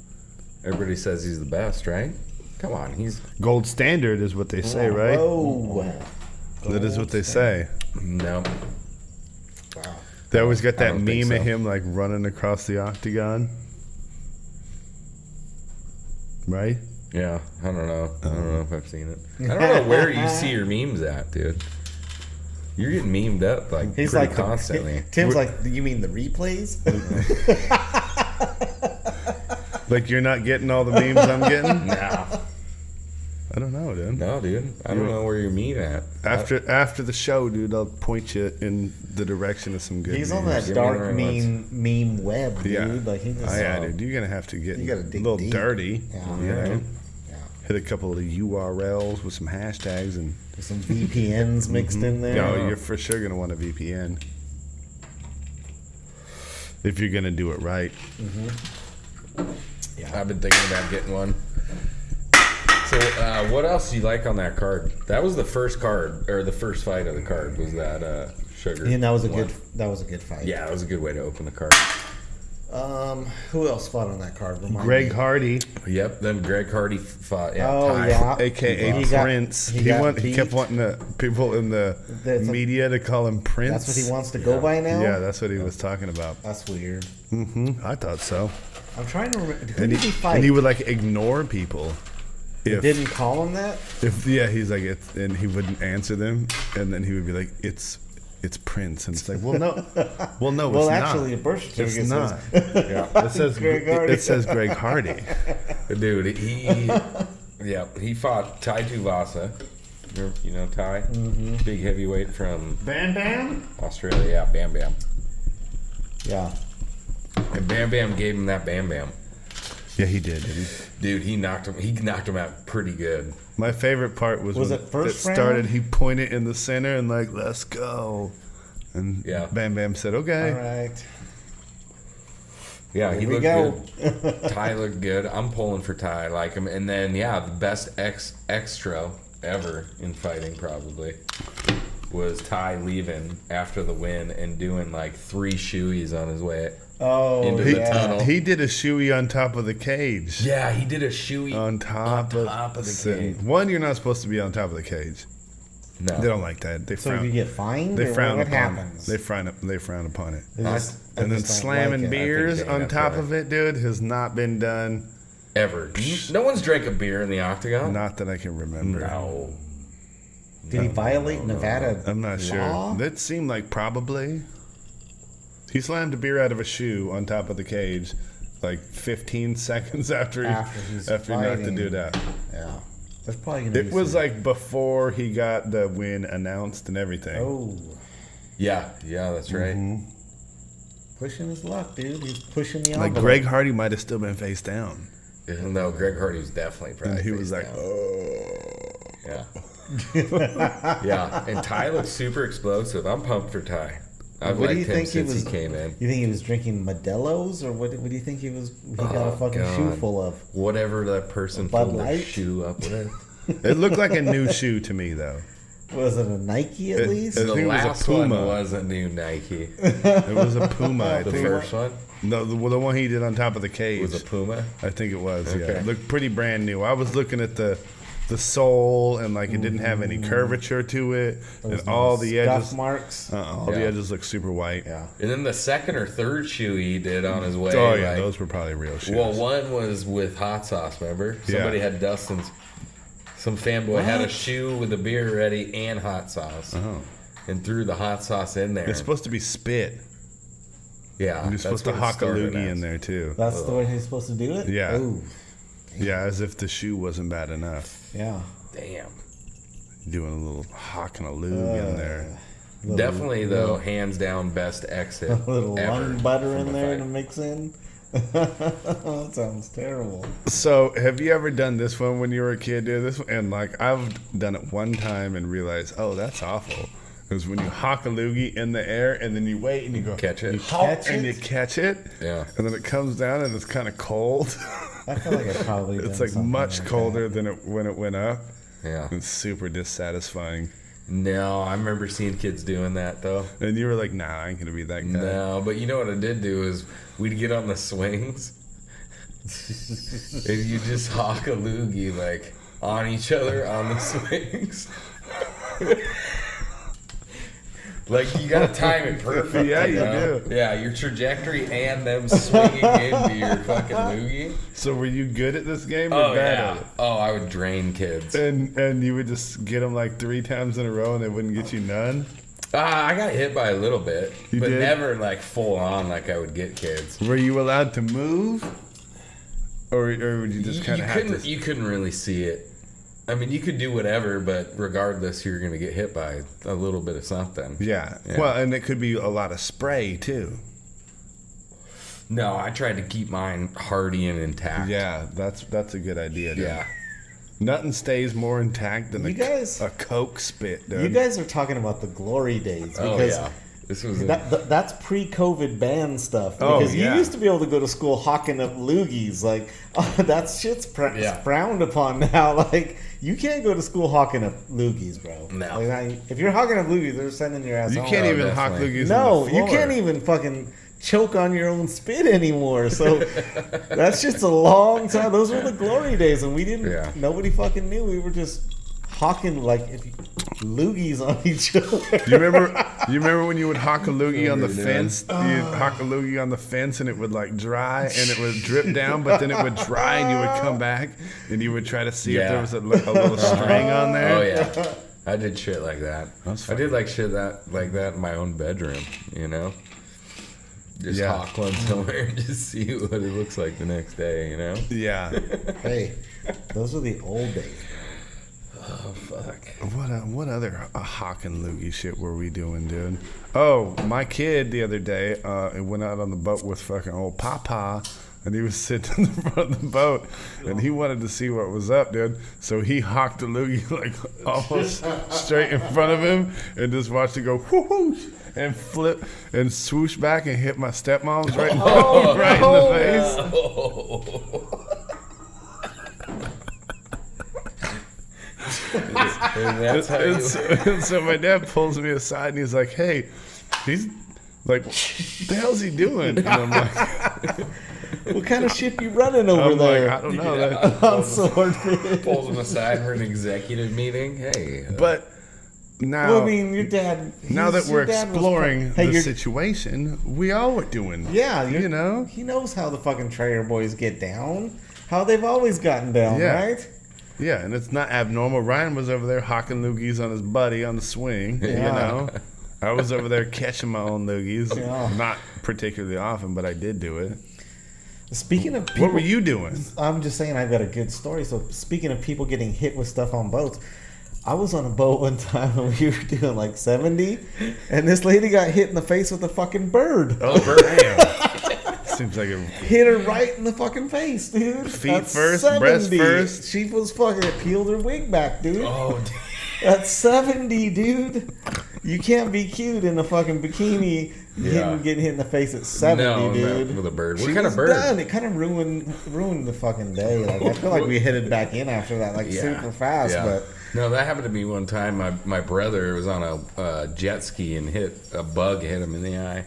Speaker 3: Everybody says he's the best, right? Come on, he's
Speaker 4: Gold standard is what they say, right?
Speaker 5: Oh,
Speaker 4: That is what they say.
Speaker 3: no.
Speaker 5: wow.
Speaker 4: They always got
Speaker 3: I
Speaker 4: that
Speaker 3: don't think
Speaker 4: meme of
Speaker 3: so.
Speaker 4: him like running across the octagon. Right?
Speaker 3: Yeah, I don't know. I don't know if I've seen it. I don't know where you see your memes at, dude. You're getting memed up like
Speaker 5: He's
Speaker 3: pretty
Speaker 5: like
Speaker 3: constantly.
Speaker 5: Tim's like, you mean the replays?
Speaker 4: Like you're not getting all the memes I'm getting?
Speaker 3: Nah.
Speaker 4: I don't know, dude.
Speaker 3: No, dude. I don't know where you're meme at.
Speaker 4: After the show, dude, I'll point you in the direction of some good
Speaker 5: He's
Speaker 4: memes.
Speaker 5: on that
Speaker 3: Give me
Speaker 5: dark
Speaker 3: the right
Speaker 5: meme web, dude.
Speaker 4: Yeah.
Speaker 5: Like he was,
Speaker 4: Oh, yeah, dude. You're going to have to get
Speaker 5: You gotta
Speaker 4: a
Speaker 5: dig
Speaker 4: little
Speaker 5: deep.
Speaker 4: dirty.
Speaker 5: Yeah.
Speaker 4: You know?
Speaker 5: Yeah.
Speaker 4: Hit a couple of URLs with some hashtags and
Speaker 5: There's some VPNs mixed in there.
Speaker 4: no, you're for sure gonna want a VPN if you're gonna do it right.
Speaker 3: I've been thinking about getting one. So, what else do you like on that card? That was the first card, or the first fight of the card. Was that Sugar?
Speaker 5: And that was a
Speaker 3: one.
Speaker 5: good. That was a good fight.
Speaker 3: Yeah, that was a good way to open the card.
Speaker 5: Who else fought on that card? Remind
Speaker 4: Greg
Speaker 5: me.
Speaker 4: Hardy,
Speaker 3: Yep, then Greg Hardy fought. Yeah,
Speaker 5: Oh,
Speaker 3: Ty.
Speaker 5: yeah.
Speaker 4: aka
Speaker 5: He got-
Speaker 4: Prince.
Speaker 5: he
Speaker 4: He,
Speaker 5: got
Speaker 4: he kept
Speaker 5: beat.
Speaker 4: wanting the people in the
Speaker 5: That's a-
Speaker 4: media to call him Prince.
Speaker 5: That's what he wants to go by now?
Speaker 4: Yeah, that's what he was talking about.
Speaker 5: That's weird.
Speaker 4: I thought so.
Speaker 5: I'm trying to remember. Who
Speaker 4: And
Speaker 5: did he fight?
Speaker 4: and he would like ignore people. If,
Speaker 5: Didn't call him that?
Speaker 4: he's like, and he wouldn't answer them, and then he would be like, it's Prince, and it's like, well, no,
Speaker 5: Well,
Speaker 4: it's
Speaker 5: actually,
Speaker 4: not.
Speaker 5: a birth certificate
Speaker 4: It's not.
Speaker 5: says
Speaker 4: It says
Speaker 5: Greg Hardy.
Speaker 4: It says Greg Hardy.
Speaker 3: Dude, he fought Ty Tuvasa. You know Ty? Mm-hmm. Big heavyweight from
Speaker 5: Bam Bam?
Speaker 3: Australia. Yeah, Bam Bam.
Speaker 5: Yeah.
Speaker 3: And Bam Bam gave him that Bam Bam.
Speaker 4: Yeah, he did. Didn't he?
Speaker 3: Dude, he knocked him out pretty good.
Speaker 4: My favorite part was
Speaker 5: Was
Speaker 4: when
Speaker 5: it first
Speaker 4: it started.
Speaker 5: round?
Speaker 4: He pointed in the center and like, let's go, and
Speaker 3: Yeah.
Speaker 4: Bam Bam said, okay.
Speaker 5: All right.
Speaker 3: Yeah, he
Speaker 5: Here we
Speaker 3: looked
Speaker 5: go.
Speaker 3: good. Ty looked good. I'm pulling for Ty. I like him. And then, the best extra ever in fighting probably was Ty leaving after the win and doing like 3 shoeys on his way
Speaker 5: Oh,
Speaker 3: into
Speaker 4: He,
Speaker 3: the tunnel.
Speaker 4: he did a shoey on top of the cage.
Speaker 3: Yeah, he did a shoey
Speaker 4: On top of
Speaker 3: the
Speaker 4: sitting.
Speaker 3: cage.
Speaker 4: One, you're not supposed to be on top of the cage.
Speaker 3: No.
Speaker 4: They don't like that. They
Speaker 5: So
Speaker 4: frown.
Speaker 5: you get fined?
Speaker 4: They
Speaker 5: or
Speaker 4: frown
Speaker 5: what
Speaker 4: upon
Speaker 5: happens?
Speaker 4: it. They frown upon it.
Speaker 5: They just- they
Speaker 4: And then
Speaker 5: just don't
Speaker 4: slamming
Speaker 5: like it.
Speaker 4: beers
Speaker 3: Dana
Speaker 4: on top
Speaker 3: tried.
Speaker 4: of it, dude, has not been done.
Speaker 3: Ever. No one's drank a beer in the octagon.
Speaker 4: Not that I can remember.
Speaker 3: No.
Speaker 5: Did he violate Nevada
Speaker 4: I'm not
Speaker 5: law?
Speaker 4: sure. That seemed like probably. He slammed a beer out of a shoe on top of the cage, like 15 seconds after he
Speaker 5: he's
Speaker 4: knocked the
Speaker 5: fighting.
Speaker 4: dude out.
Speaker 5: Yeah. There's probably going to be
Speaker 4: It was
Speaker 5: some-
Speaker 4: like before he got the win announced and everything.
Speaker 5: Oh.
Speaker 3: Yeah, that's right.
Speaker 4: Mm-hmm.
Speaker 5: Pushing his luck, dude. He's pushing the
Speaker 4: Like
Speaker 5: envelope.
Speaker 4: Greg Hardy might have still been face down,
Speaker 3: No, Greg Hardy was definitely probably.
Speaker 4: and he was
Speaker 3: face
Speaker 4: like,
Speaker 3: down.
Speaker 4: "Oh."
Speaker 3: Yeah. Yeah, and Ty looks super explosive. I'm pumped for Ty. I've
Speaker 5: What do you
Speaker 3: liked him
Speaker 5: think he
Speaker 3: since
Speaker 5: was?
Speaker 3: he came in.
Speaker 5: You think he was drinking Modelo's, or what? What do you think he was? He got a fucking shoe
Speaker 3: God.
Speaker 5: full of.
Speaker 3: Whatever that person
Speaker 5: Bud
Speaker 3: filled their
Speaker 5: Light?
Speaker 3: shoe up with.
Speaker 4: It looked like a new shoe to me, though.
Speaker 5: Was it a Nike at
Speaker 4: It-
Speaker 5: least?
Speaker 4: it-
Speaker 3: The
Speaker 4: think it was a
Speaker 3: last one
Speaker 4: Puma.
Speaker 3: was a new Nike.
Speaker 4: It was a Puma. I
Speaker 3: The
Speaker 4: think.
Speaker 3: first one
Speaker 4: No, the one he did on top of the cage.
Speaker 3: was a Puma.
Speaker 4: I think it was. Yeah,
Speaker 3: Okay.
Speaker 4: it looked pretty brand new. I was looking at the sole, and like it didn't have any curvature to it, and all the
Speaker 5: Scuff
Speaker 4: edges,
Speaker 5: marks.
Speaker 4: all the
Speaker 3: Yeah.
Speaker 4: edges look super white.
Speaker 5: Yeah.
Speaker 3: And then the second or third shoe he did on his way.
Speaker 4: Oh yeah,
Speaker 3: like-
Speaker 4: those were probably real shoes.
Speaker 3: Well, one was with hot sauce, remember?
Speaker 4: Yeah.
Speaker 3: Somebody had Dustin's. Some fanboy had a shoe with a beer ready and hot sauce. And threw the hot sauce in there.
Speaker 4: It's supposed to be spit.
Speaker 3: Yeah.
Speaker 4: You're
Speaker 3: that's
Speaker 4: supposed to
Speaker 3: what it
Speaker 4: hock a
Speaker 3: started
Speaker 4: loogie
Speaker 3: as.
Speaker 4: in there too.
Speaker 5: That's the way he's supposed to do it.
Speaker 4: Yeah.
Speaker 5: Ooh.
Speaker 4: Yeah, as if the shoe wasn't bad enough.
Speaker 5: Yeah.
Speaker 3: Damn.
Speaker 4: Doing a little hocking a loogie in there.
Speaker 3: Definitely, though, hands down, best exit.
Speaker 5: A little
Speaker 3: ever
Speaker 5: lung butter
Speaker 3: from
Speaker 5: in
Speaker 3: a
Speaker 5: there
Speaker 3: fight.
Speaker 5: to mix in. That sounds terrible.
Speaker 4: So, have you ever done this one when you were a kid? Dude, this one, and like I've done it one time and realized, oh, that's awful. Because when you hawk a loogie in the air and then you wait and you go
Speaker 3: Catch it.
Speaker 4: you hawk
Speaker 5: Catch
Speaker 4: and
Speaker 5: it?
Speaker 4: you catch it,
Speaker 3: Yeah.
Speaker 4: and then it comes down and it's kind of cold.
Speaker 5: I feel like I probably
Speaker 4: It's
Speaker 5: done
Speaker 4: like
Speaker 5: something
Speaker 4: much
Speaker 5: like
Speaker 4: colder
Speaker 5: that.
Speaker 4: than it when it went up.
Speaker 3: Yeah.
Speaker 4: It's super dissatisfying.
Speaker 3: No, I remember seeing kids doing that, though.
Speaker 4: And you were like, nah, I ain't gonna be that guy.
Speaker 3: No, but you know what I did do is we'd get on the swings and you just hawk a loogie like on each other on the swings. Like you gotta time it perfect.
Speaker 4: Yeah, you
Speaker 3: know?
Speaker 4: do.
Speaker 3: Yeah, your trajectory and them swinging into your fucking loogie.
Speaker 4: So were you good at this game or
Speaker 3: Oh
Speaker 4: bad
Speaker 3: yeah.
Speaker 4: at it?
Speaker 3: Oh, I would drain kids.
Speaker 4: And you would just get them like 3 times in a row and they wouldn't get you none?
Speaker 3: I got hit by a little bit,
Speaker 4: You
Speaker 3: but
Speaker 4: did?
Speaker 3: never like full on like I would get kids.
Speaker 4: Were you allowed to move? Or would you just kind of have to...
Speaker 3: You couldn't really see it. I mean, you could do whatever, but regardless, you're going to get hit by a little bit of something.
Speaker 4: Yeah.
Speaker 3: Yeah.
Speaker 4: Well, and it could be a lot of spray, too.
Speaker 3: No, I tried to keep mine hardy and intact.
Speaker 4: Yeah, that's a good idea, dude.
Speaker 3: Yeah.
Speaker 4: Nothing stays more intact than
Speaker 5: You guys-
Speaker 4: a Coke spit, dude.
Speaker 5: You guys are talking about the glory days
Speaker 3: Oh,
Speaker 5: because
Speaker 3: yeah. This was it.
Speaker 5: that's pre-COVID ban stuff.
Speaker 4: Oh,
Speaker 5: Because
Speaker 4: yeah.
Speaker 5: you used to be able to go to school hawking up loogies. Like, that shit's
Speaker 3: Yeah.
Speaker 5: frowned upon now. Like, you can't go to school hawking up loogies, bro.
Speaker 3: No.
Speaker 5: Like, if you're hawking up loogies, they're sending your ass
Speaker 4: You
Speaker 5: home.
Speaker 4: can't
Speaker 3: Oh,
Speaker 4: even hawk
Speaker 3: definitely.
Speaker 4: loogies
Speaker 5: No,
Speaker 4: on the
Speaker 5: you
Speaker 4: floor.
Speaker 5: can't even fucking choke on your own spit anymore. So that's just a long time. Those were the glory days, and we didn't.
Speaker 3: Yeah.
Speaker 5: Nobody fucking knew. We were just hawking loogies on each other.
Speaker 4: You remember when you would hawk a loogie on the fence? You'd hawk a loogie on the fence and it would like dry and it would drip down, but then it would dry and you would come back and you would try to see if there was a little string on there.
Speaker 3: Oh yeah, I did shit like that. I did like shit like that in my own bedroom. You know, just hawk one somewhere and just see what it looks like the next day. You know.
Speaker 4: Yeah.
Speaker 5: Hey, those were the old days.
Speaker 3: Oh fuck.
Speaker 4: What other hawking loogie shit were we doing, dude? Oh, my kid the other day went out on the boat with fucking old Papa, and he was sitting in the front of the boat, and he wanted to see what was up, dude. So he hawked a loogie like almost straight in front of him, and just watched it go whoosh and flip and swoosh back and hit my stepmom's right in the face.
Speaker 3: And that's how you...
Speaker 4: So my dad pulls me aside and he's like, "Hey, he's like, what the hell's he doing?" And I'm like,
Speaker 5: What kind of ship you running over
Speaker 4: I'm
Speaker 5: there?
Speaker 4: like, I don't know.
Speaker 5: On Swordfish.
Speaker 3: Pulls him aside for an executive meeting. Hey,
Speaker 4: But now,
Speaker 5: Well, I mean, your dad.
Speaker 4: now that we're exploring the
Speaker 5: your-
Speaker 4: situation, we all were doing.
Speaker 5: Yeah,
Speaker 4: you know.
Speaker 5: He knows how the fucking Trader Boys get down. How they've always gotten down,
Speaker 4: Yeah.
Speaker 5: right?
Speaker 4: Yeah, and it's not abnormal. Ryan was over there hawking loogies on his buddy on the swing. You
Speaker 5: Yeah.
Speaker 4: know, I was over there catching my own loogies.
Speaker 5: Yeah.
Speaker 4: Not particularly often, but I did do it.
Speaker 5: Speaking of people,
Speaker 4: What were you doing?
Speaker 5: I'm just saying I've got a good story. So speaking of people getting hit with stuff on boats, I was on a boat one time and we were doing like 70, and this lady got hit in the face with a fucking bird.
Speaker 4: Oh, damn. Seems like a
Speaker 5: Hit her right in the fucking face, dude.
Speaker 4: Feet
Speaker 5: That's
Speaker 4: first, breast
Speaker 5: 70.
Speaker 4: first.
Speaker 5: She was fucking peeled her wig back, dude.
Speaker 3: oh,
Speaker 5: That's 70, dude. You can't be cute in a fucking bikini getting hit in the face at 70,
Speaker 3: no,
Speaker 5: dude.
Speaker 3: not with a bird. What
Speaker 5: She
Speaker 3: kind of
Speaker 5: was
Speaker 3: bird?
Speaker 5: done. It kind of ruined the fucking day. Like I feel like we headed back in after that, like super fast.
Speaker 3: Yeah.
Speaker 5: But
Speaker 3: No, that happened to me one time. My brother was on a jet ski and a bug hit him in the eye.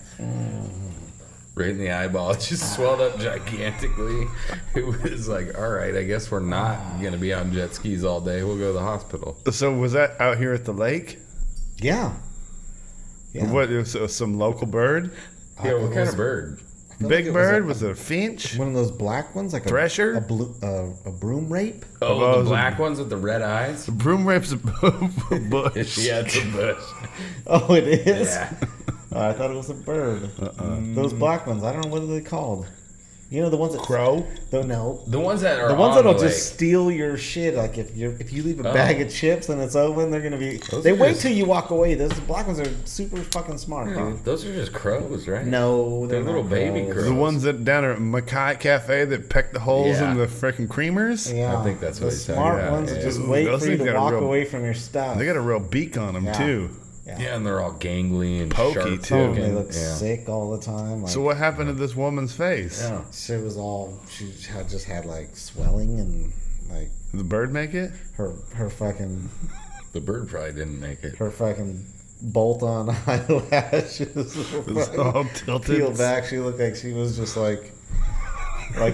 Speaker 3: Right in the eyeball. It just swelled up gigantically. It was like, all right, I guess we're not going to be on jet skis all day. We'll go to the hospital.
Speaker 4: So was that out here at the lake?
Speaker 5: yeah,
Speaker 4: What? It was some local bird?
Speaker 3: Yeah, what kind of bird?
Speaker 4: Big bird? Was it a finch?
Speaker 5: one of those black ones, like
Speaker 4: Thresher?
Speaker 5: a broom rape.
Speaker 3: Oh,
Speaker 4: Oh,
Speaker 3: the
Speaker 4: it was
Speaker 3: black ones with the red eyes?
Speaker 4: Broom rape's a bush.
Speaker 3: Yeah, it's a bush.
Speaker 5: Oh, it is.
Speaker 3: Yeah.
Speaker 5: Oh, I thought it was a bird. Those black ones. I don't know what are they called. You know the ones that
Speaker 4: Crow?
Speaker 5: No,
Speaker 3: The ones that are
Speaker 5: the ones
Speaker 3: on
Speaker 5: that'll
Speaker 3: the
Speaker 5: just steal your shit. Like if you leave a bag of chips and it's open, they're gonna be.
Speaker 3: Those
Speaker 5: They
Speaker 3: are
Speaker 5: wait
Speaker 3: just-
Speaker 5: till you walk away. Those black ones are super fucking smart, dude.
Speaker 3: Those are just crows, right?
Speaker 5: No,
Speaker 3: They're little
Speaker 5: not
Speaker 3: baby
Speaker 5: crows.
Speaker 3: crows.
Speaker 4: The ones that down at Mackay Cafe that peck the holes
Speaker 3: Yeah.
Speaker 4: in the freaking creamers?
Speaker 5: Yeah,
Speaker 3: I think that's what
Speaker 5: the
Speaker 3: he's talking
Speaker 5: smart
Speaker 3: about,
Speaker 5: ones that
Speaker 3: yeah.
Speaker 5: just
Speaker 4: Ooh,
Speaker 5: wait
Speaker 4: those
Speaker 5: for you
Speaker 4: things
Speaker 5: to
Speaker 4: got a
Speaker 5: walk
Speaker 4: real-
Speaker 5: away from your stuff.
Speaker 4: They got a real beak on them,
Speaker 5: Yeah.
Speaker 4: too.
Speaker 3: Yeah, and they're all gangly and
Speaker 4: Pokey,
Speaker 3: sharp
Speaker 4: too.
Speaker 5: And they
Speaker 3: looking.
Speaker 5: look
Speaker 3: Yeah.
Speaker 5: sick all the time. Like,
Speaker 4: So what happened to this woman's face?
Speaker 3: Yeah.
Speaker 5: she was all. She had just had like swelling and like
Speaker 4: Did the bird make it?
Speaker 5: her fucking
Speaker 3: The bird probably didn't make it.
Speaker 5: her fucking bolt on eyelashes
Speaker 4: It's all tilted.
Speaker 5: peeled back. She looked like she was just like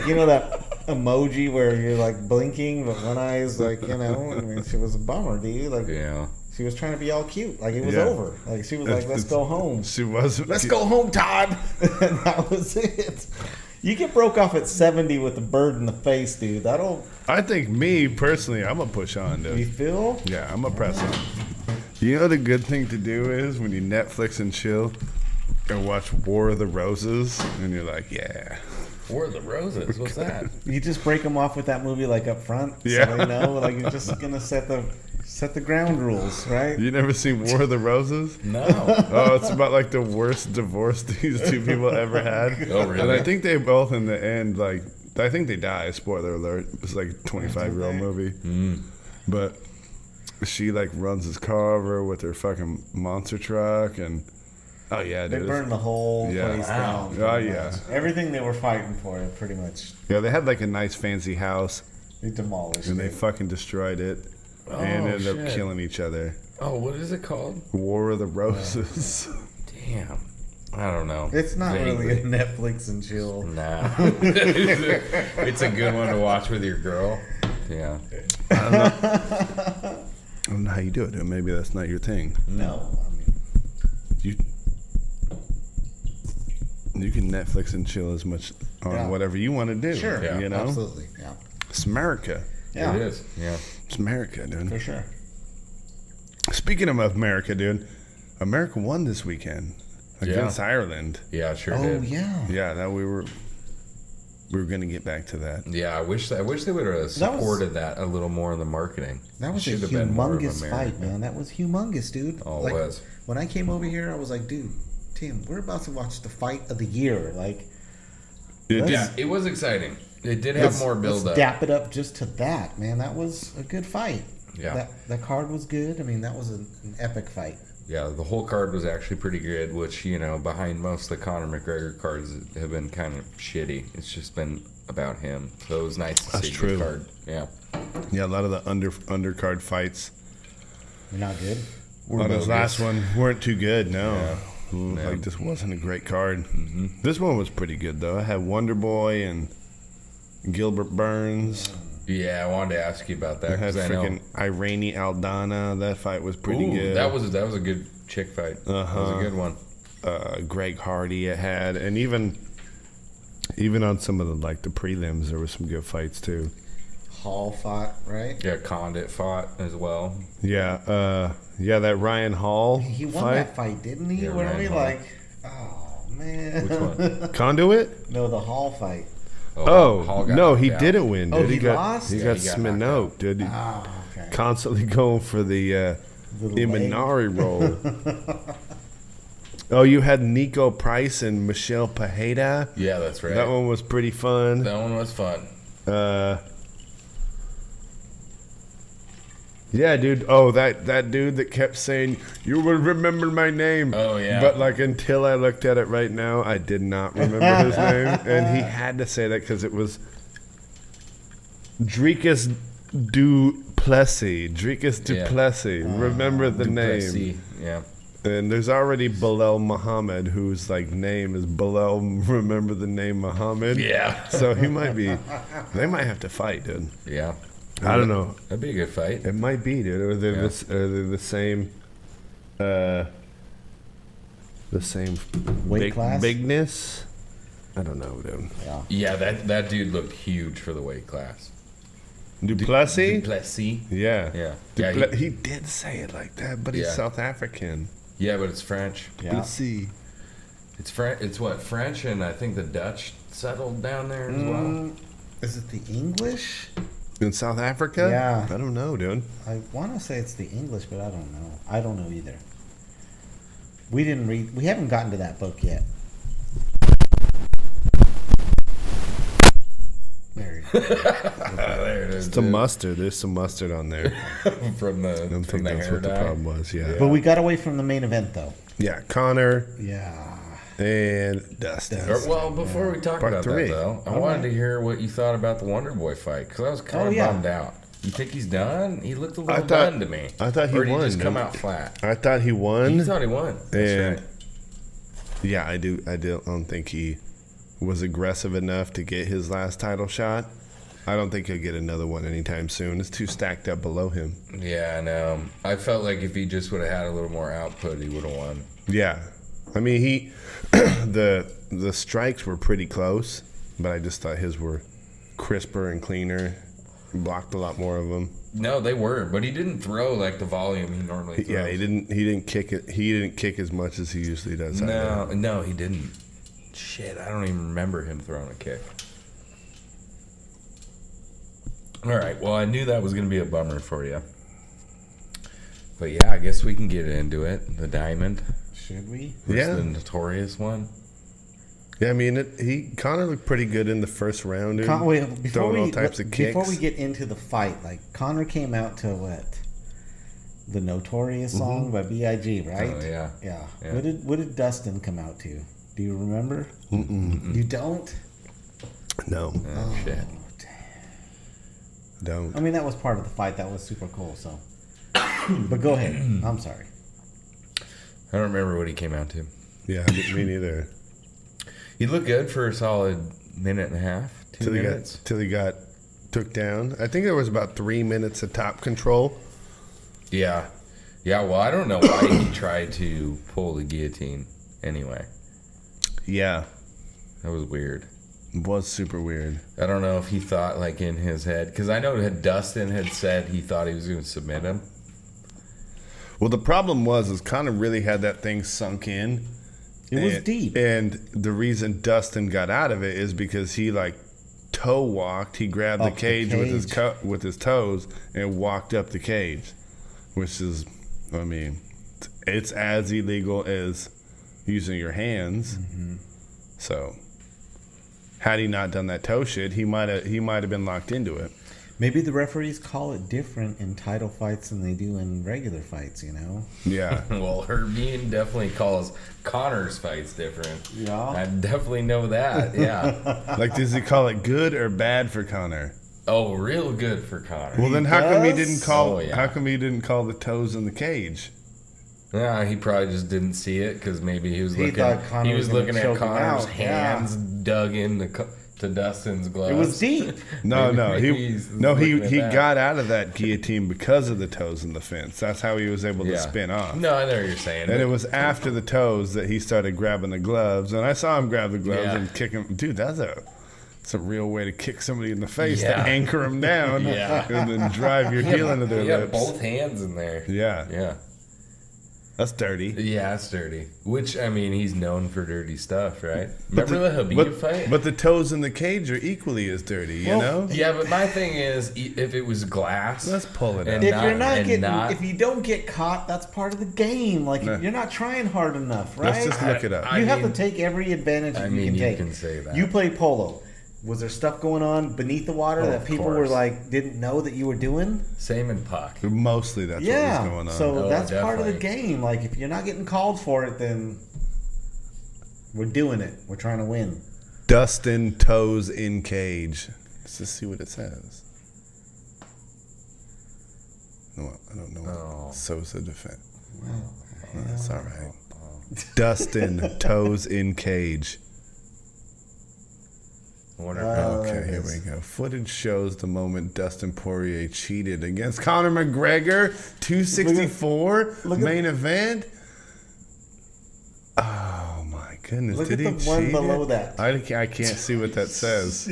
Speaker 5: you know that emoji where you're like blinking but one eye is like, you know. I mean, she was a bummer, dude. Like
Speaker 3: Yeah.
Speaker 5: she was trying to be all cute. Like it was
Speaker 4: Yeah.
Speaker 5: over. Like she was like, let's go home.
Speaker 4: She was.
Speaker 5: Let's go home, Todd. And that was it. You get broke off at 70 with a bird in the face, dude. That'll.
Speaker 4: I think me, personally, I'm going to push on,
Speaker 5: You
Speaker 4: dude.
Speaker 5: feel?
Speaker 4: Yeah, I'm going to press on. You know the good thing to do is when you Netflix and chill and watch War of the Roses, and you're like, yeah.
Speaker 3: War of the Roses. What's that?
Speaker 5: You just break them off with that movie like up front.
Speaker 4: Yeah.
Speaker 5: So they know, like you're just gonna set the ground rules, right?
Speaker 4: You never seen War of the Roses?
Speaker 3: No.
Speaker 4: Oh, it's about like the worst divorce these two people ever had.
Speaker 3: Oh, really?
Speaker 4: And I think they both in the end, like, I think they die. Spoiler alert. It's like a 25-year-old movie. But she like runs his car over with her fucking monster truck, and oh yeah,
Speaker 5: They
Speaker 4: dude.
Speaker 5: burned the whole
Speaker 4: Yeah.
Speaker 5: place
Speaker 3: Wow.
Speaker 5: down.
Speaker 4: Oh,
Speaker 5: pretty
Speaker 4: yeah.
Speaker 5: much. Everything they were fighting for, pretty much,
Speaker 4: Yeah, they had like a nice fancy house,
Speaker 5: they demolished.
Speaker 4: and they
Speaker 5: it.
Speaker 4: fucking destroyed it, and ended up
Speaker 3: shit.
Speaker 4: killing each other.
Speaker 3: Oh, what is it called?
Speaker 4: War of the Roses.
Speaker 3: Damn. I don't know.
Speaker 5: It's not
Speaker 3: Vaguely.
Speaker 5: really a Netflix and chill.
Speaker 3: Nah. It's a good one to watch with your girl. Yeah.
Speaker 4: I don't know how you do it, dude. Maybe that's not your thing.
Speaker 5: No, I mean,
Speaker 4: You can Netflix and chill as much on
Speaker 5: Yeah.
Speaker 4: whatever you want to do.
Speaker 5: sure,
Speaker 3: Yeah.
Speaker 4: You know?
Speaker 5: absolutely, yeah,
Speaker 4: It's America.
Speaker 5: yeah,
Speaker 3: It is. Yeah.
Speaker 4: It's America, dude.
Speaker 5: for sure.
Speaker 4: Speaking of America, dude, America won this weekend against Ireland.
Speaker 3: Yeah, it sure
Speaker 5: Oh
Speaker 3: did.
Speaker 5: yeah,
Speaker 4: Yeah, that we were gonna get back to that.
Speaker 3: Yeah, I wish they would have supported that a little more in the marketing.
Speaker 5: that was a
Speaker 3: Should have been more of
Speaker 5: humongous
Speaker 3: America.
Speaker 5: fight, man. That was humongous, dude.
Speaker 3: Oh, it was.
Speaker 5: When I came over here, I was like, dude, Tim, we're about to watch the fight of the year. Like,
Speaker 4: It
Speaker 3: Yeah, it was exciting. It did have more build
Speaker 5: let's
Speaker 3: up.
Speaker 5: dap it up just to that, man. That was a good fight.
Speaker 3: Yeah.
Speaker 5: That card was good. I mean, that was an epic fight.
Speaker 3: Yeah, the whole card was actually pretty good, which, you know, behind most of the Conor McGregor cards have been kind of shitty. It's just been about him. So it was nice to
Speaker 4: That's
Speaker 3: see
Speaker 4: true.
Speaker 3: the card. Yeah.
Speaker 4: Yeah, a lot of the undercard fights.
Speaker 5: You're not good.
Speaker 4: On his
Speaker 3: bogus.
Speaker 4: last one weren't too good. No,
Speaker 3: Yeah.
Speaker 4: like this wasn't a great card. This one was pretty good though. I had Wonder Boy and Gilbert Burns.
Speaker 3: Yeah, I wanted to ask you about that
Speaker 4: I had
Speaker 3: because I know.
Speaker 4: freaking Irene Aldana. That fight was pretty
Speaker 3: Ooh,
Speaker 4: good.
Speaker 3: that was a good chick fight. That was a good one.
Speaker 4: Greg Hardy it had, and even on some of the the prelims, there was some good fights too.
Speaker 5: Hall fought, right?
Speaker 3: Yeah, Condit fought as well.
Speaker 4: Yeah, that Ryan Hall
Speaker 5: He won
Speaker 4: fight.
Speaker 5: that fight, didn't he?
Speaker 3: Yeah,
Speaker 5: Were
Speaker 3: Ryan
Speaker 5: we
Speaker 3: Hall.
Speaker 5: like, oh man?
Speaker 3: Which one?
Speaker 4: Conduit?
Speaker 5: No, the Hall fight.
Speaker 4: Oh,
Speaker 3: Hall got
Speaker 4: no, he
Speaker 3: knocked out.
Speaker 4: didn't win.
Speaker 5: Oh,
Speaker 4: Dude.
Speaker 5: he
Speaker 4: got
Speaker 5: lost?
Speaker 4: He
Speaker 5: Yeah,
Speaker 4: got
Speaker 3: he got knocked
Speaker 4: smoked, dude. He
Speaker 5: Oh, okay.
Speaker 4: constantly going for the
Speaker 5: Little leg.
Speaker 4: Imanari roll. Oh, you had Nico Price and Michelle Pajeda.
Speaker 3: Yeah, that's right.
Speaker 4: That one was pretty fun.
Speaker 3: That one was fun.
Speaker 4: Yeah, dude. Oh, that dude that kept saying, "You will remember my name."
Speaker 3: Oh, yeah.
Speaker 4: But until I looked at it right now, I did not remember his name, and he had to say that because it was Dricus Duplessis. Dricus
Speaker 3: Yeah.
Speaker 4: Duplessis. Remember the
Speaker 3: Duplessis.
Speaker 4: name.
Speaker 3: Yeah.
Speaker 4: And there's already Bilal Muhammad, whose name is Bilal. Remember the name Muhammad.
Speaker 3: Yeah.
Speaker 4: So he might be. They might have to fight, dude.
Speaker 3: Yeah.
Speaker 4: I don't know.
Speaker 3: That'd be a good fight.
Speaker 4: It might be, dude. Or they're,
Speaker 3: Yeah.
Speaker 4: they're the same. The same
Speaker 5: Weight class?
Speaker 4: bigness. I don't know, dude.
Speaker 5: Yeah.
Speaker 3: Yeah, that dude looked huge for the weight class.
Speaker 4: Duplessis.
Speaker 3: Duplessis.
Speaker 4: Yeah.
Speaker 3: Yeah. Yeah,
Speaker 4: he did say it like that, but he's
Speaker 3: Yeah.
Speaker 4: South African.
Speaker 3: Yeah, but it's French.
Speaker 5: Yeah.
Speaker 4: Duplessis.
Speaker 3: It's French. It's what, French, and I think the Dutch settled down there as well.
Speaker 5: Is it the English?
Speaker 4: In South Africa?
Speaker 5: Yeah.
Speaker 4: I don't know, dude.
Speaker 5: I want to say it's the English, but I don't know. I don't know either. We didn't read. We haven't gotten to that book yet. There you go.
Speaker 3: There it is.
Speaker 4: It's the
Speaker 3: dude.
Speaker 4: mustard. There's some mustard on there.
Speaker 3: from the
Speaker 4: I don't
Speaker 3: from
Speaker 4: think
Speaker 3: the
Speaker 4: that's
Speaker 3: hair
Speaker 4: what the
Speaker 3: dye.
Speaker 4: problem was. Yeah.
Speaker 5: But we got away from the main event, though.
Speaker 4: Yeah. Connor
Speaker 5: Yeah.
Speaker 4: and Dustin.
Speaker 3: Well, before we talk
Speaker 4: Part
Speaker 3: about
Speaker 4: three.
Speaker 3: that, though, I wanted to hear what you thought about the Wonder Boy fight because I was kind
Speaker 5: Oh,
Speaker 3: of
Speaker 5: yeah.
Speaker 3: bummed out. You think he's done? He looked a little
Speaker 4: thought-
Speaker 3: done to me.
Speaker 4: I thought he
Speaker 3: or did
Speaker 4: won,
Speaker 3: He just come
Speaker 4: dude.
Speaker 3: out flat.
Speaker 4: I thought he won.
Speaker 3: You thought he won. That's
Speaker 4: And
Speaker 3: right.
Speaker 4: yeah, I do. I don't think he was aggressive enough to get his last title shot. I don't think he'll get another one anytime soon. It's too stacked up below him.
Speaker 3: Yeah, I know. I felt like if he just would have had a little more output, he would have won.
Speaker 4: Yeah, I mean he, the strikes were pretty close, but I just thought his were crisper and cleaner. He blocked a lot more of them.
Speaker 3: No, they were, but he didn't throw like the volume he normally throws.
Speaker 4: Yeah, he didn't kick it. He didn't kick as much as he usually does.
Speaker 3: No, he didn't. Shit, I don't even remember him throwing a kick. All right, well, I knew that was going to be a bummer for you. But yeah, I guess we can get into it. The diamond.
Speaker 5: Should we?
Speaker 3: versus
Speaker 4: Yeah.
Speaker 3: The notorious one.
Speaker 4: Yeah, I mean Connor looked pretty good in the first round. Dude.
Speaker 5: Before
Speaker 4: Throwing
Speaker 5: we
Speaker 4: all types of kicks.
Speaker 5: before we get into the fight, like Connor came out to what? The Notorious song by B.I.G. Right?
Speaker 3: Oh, yeah.
Speaker 5: Yeah.
Speaker 3: Yeah.
Speaker 5: What did Dustin come out to? Do you remember? You don't?
Speaker 4: No,
Speaker 3: Oh, shit.
Speaker 4: don't.
Speaker 5: I mean, that was part of the fight. That was super cool. So, but go ahead. I'm sorry.
Speaker 3: I don't remember what he came out to.
Speaker 4: Yeah, me neither.
Speaker 3: He looked good for a solid minute and a half, 2 minutes.
Speaker 4: Till he got took down. I think there was about 3 minutes of top control.
Speaker 3: Yeah. Yeah, well, I don't know why he tried to pull the guillotine anyway.
Speaker 4: Yeah,
Speaker 3: That was weird.
Speaker 4: it was super weird.
Speaker 3: I don't know if he thought, like, in his head, because I know that Dustin had said he thought he was going to submit him.
Speaker 4: Well, the problem is Conor really had that thing sunk in.
Speaker 5: It was deep.
Speaker 4: And the reason Dustin got out of it is because he like toe walked. He grabbed the
Speaker 5: Up the
Speaker 4: cage,
Speaker 5: cage.
Speaker 4: with his toes and walked up the cage, which is, I mean, it's as illegal as using your hands.
Speaker 5: Mm-hmm.
Speaker 4: So, had he not done that toe shit, he might have been locked into it.
Speaker 5: Maybe the referees call it different in title fights than they do in regular fights, you know?
Speaker 4: Yeah.
Speaker 3: Well, Hermine definitely calls Connor's fights different.
Speaker 5: Yeah.
Speaker 3: I definitely know that, yeah.
Speaker 4: Like, does he call it good or bad for Conor?
Speaker 3: Oh, real good for Connor.
Speaker 4: Well, then how come he
Speaker 5: does?
Speaker 4: didn't call?
Speaker 3: Oh, yeah.
Speaker 4: How come he didn't call the toes in the cage?
Speaker 3: Yeah, he probably just didn't see it because maybe he was
Speaker 5: He
Speaker 3: looking.
Speaker 5: thought Conor
Speaker 3: He was
Speaker 5: was gonna
Speaker 3: looking at
Speaker 5: choke him
Speaker 3: Connor's
Speaker 5: out, yeah.
Speaker 3: hands dug into to Dustin's gloves.
Speaker 5: It was deep.
Speaker 4: No,
Speaker 3: Maybe
Speaker 4: he
Speaker 3: he's looking at that.
Speaker 4: got out of that guillotine because of the toes in the fence. That's how he was able to
Speaker 3: Yeah.
Speaker 4: spin off.
Speaker 3: No, I know what you're saying.
Speaker 4: And
Speaker 3: but-
Speaker 4: it was after the toes that he started grabbing the gloves, and I saw him grab the gloves
Speaker 3: Yeah.
Speaker 4: and kick him. Dude, it's a real way to kick somebody in the face
Speaker 3: Yeah.
Speaker 4: to anchor them down,
Speaker 3: Yeah.
Speaker 4: and then drive your heel into their
Speaker 3: He had
Speaker 4: lips.
Speaker 3: both hands in there.
Speaker 4: Yeah,
Speaker 3: Yeah.
Speaker 4: that's dirty.
Speaker 3: Yeah, it's dirty. Which, I mean, he's known for dirty stuff, right? Remember the Habib fight?
Speaker 4: But the toes in the cage are equally as dirty, you know?
Speaker 3: Yeah, but my thing is, if it was glass,
Speaker 4: Let's pull it
Speaker 3: and
Speaker 4: up.
Speaker 5: If you're not
Speaker 3: and
Speaker 5: getting,
Speaker 3: not-
Speaker 5: if you don't get caught, that's part of the game. Like
Speaker 4: No.
Speaker 5: you're not trying hard enough, right?
Speaker 4: Let's just look it up.
Speaker 3: I
Speaker 5: You have
Speaker 3: mean-
Speaker 5: to take every advantage
Speaker 3: I
Speaker 5: you
Speaker 3: mean,
Speaker 5: can
Speaker 3: you
Speaker 5: take.
Speaker 3: can say that.
Speaker 5: You play polo. Was there stuff going on beneath the water
Speaker 3: Oh,
Speaker 5: that
Speaker 3: of
Speaker 5: people were
Speaker 3: course.
Speaker 5: like didn't know that you were doing?
Speaker 3: Same in puck.
Speaker 4: Mostly that's what
Speaker 5: Yeah.
Speaker 4: was going on.
Speaker 5: So
Speaker 3: Oh,
Speaker 5: that's part of the
Speaker 3: definitely.
Speaker 5: game. Like if you're not getting called for it, then we're doing it. We're trying to win.
Speaker 4: Dustin toes in cage. Let's just see what it says. No, I don't know.
Speaker 3: Oh.
Speaker 4: Sosa defense. That's all right. Dustin toes in cage.
Speaker 3: I wonder
Speaker 5: Oh,
Speaker 4: Okay,
Speaker 5: there it
Speaker 4: here
Speaker 5: is.
Speaker 4: we go. Footage shows the moment Dustin Poirier cheated against Conor McGregor. 264
Speaker 5: look at-
Speaker 4: main event. Oh my goodness!
Speaker 5: Look
Speaker 4: Did
Speaker 5: at
Speaker 4: he
Speaker 5: the one
Speaker 4: cheat
Speaker 5: below
Speaker 4: it?
Speaker 5: that.
Speaker 4: I can't see what that says.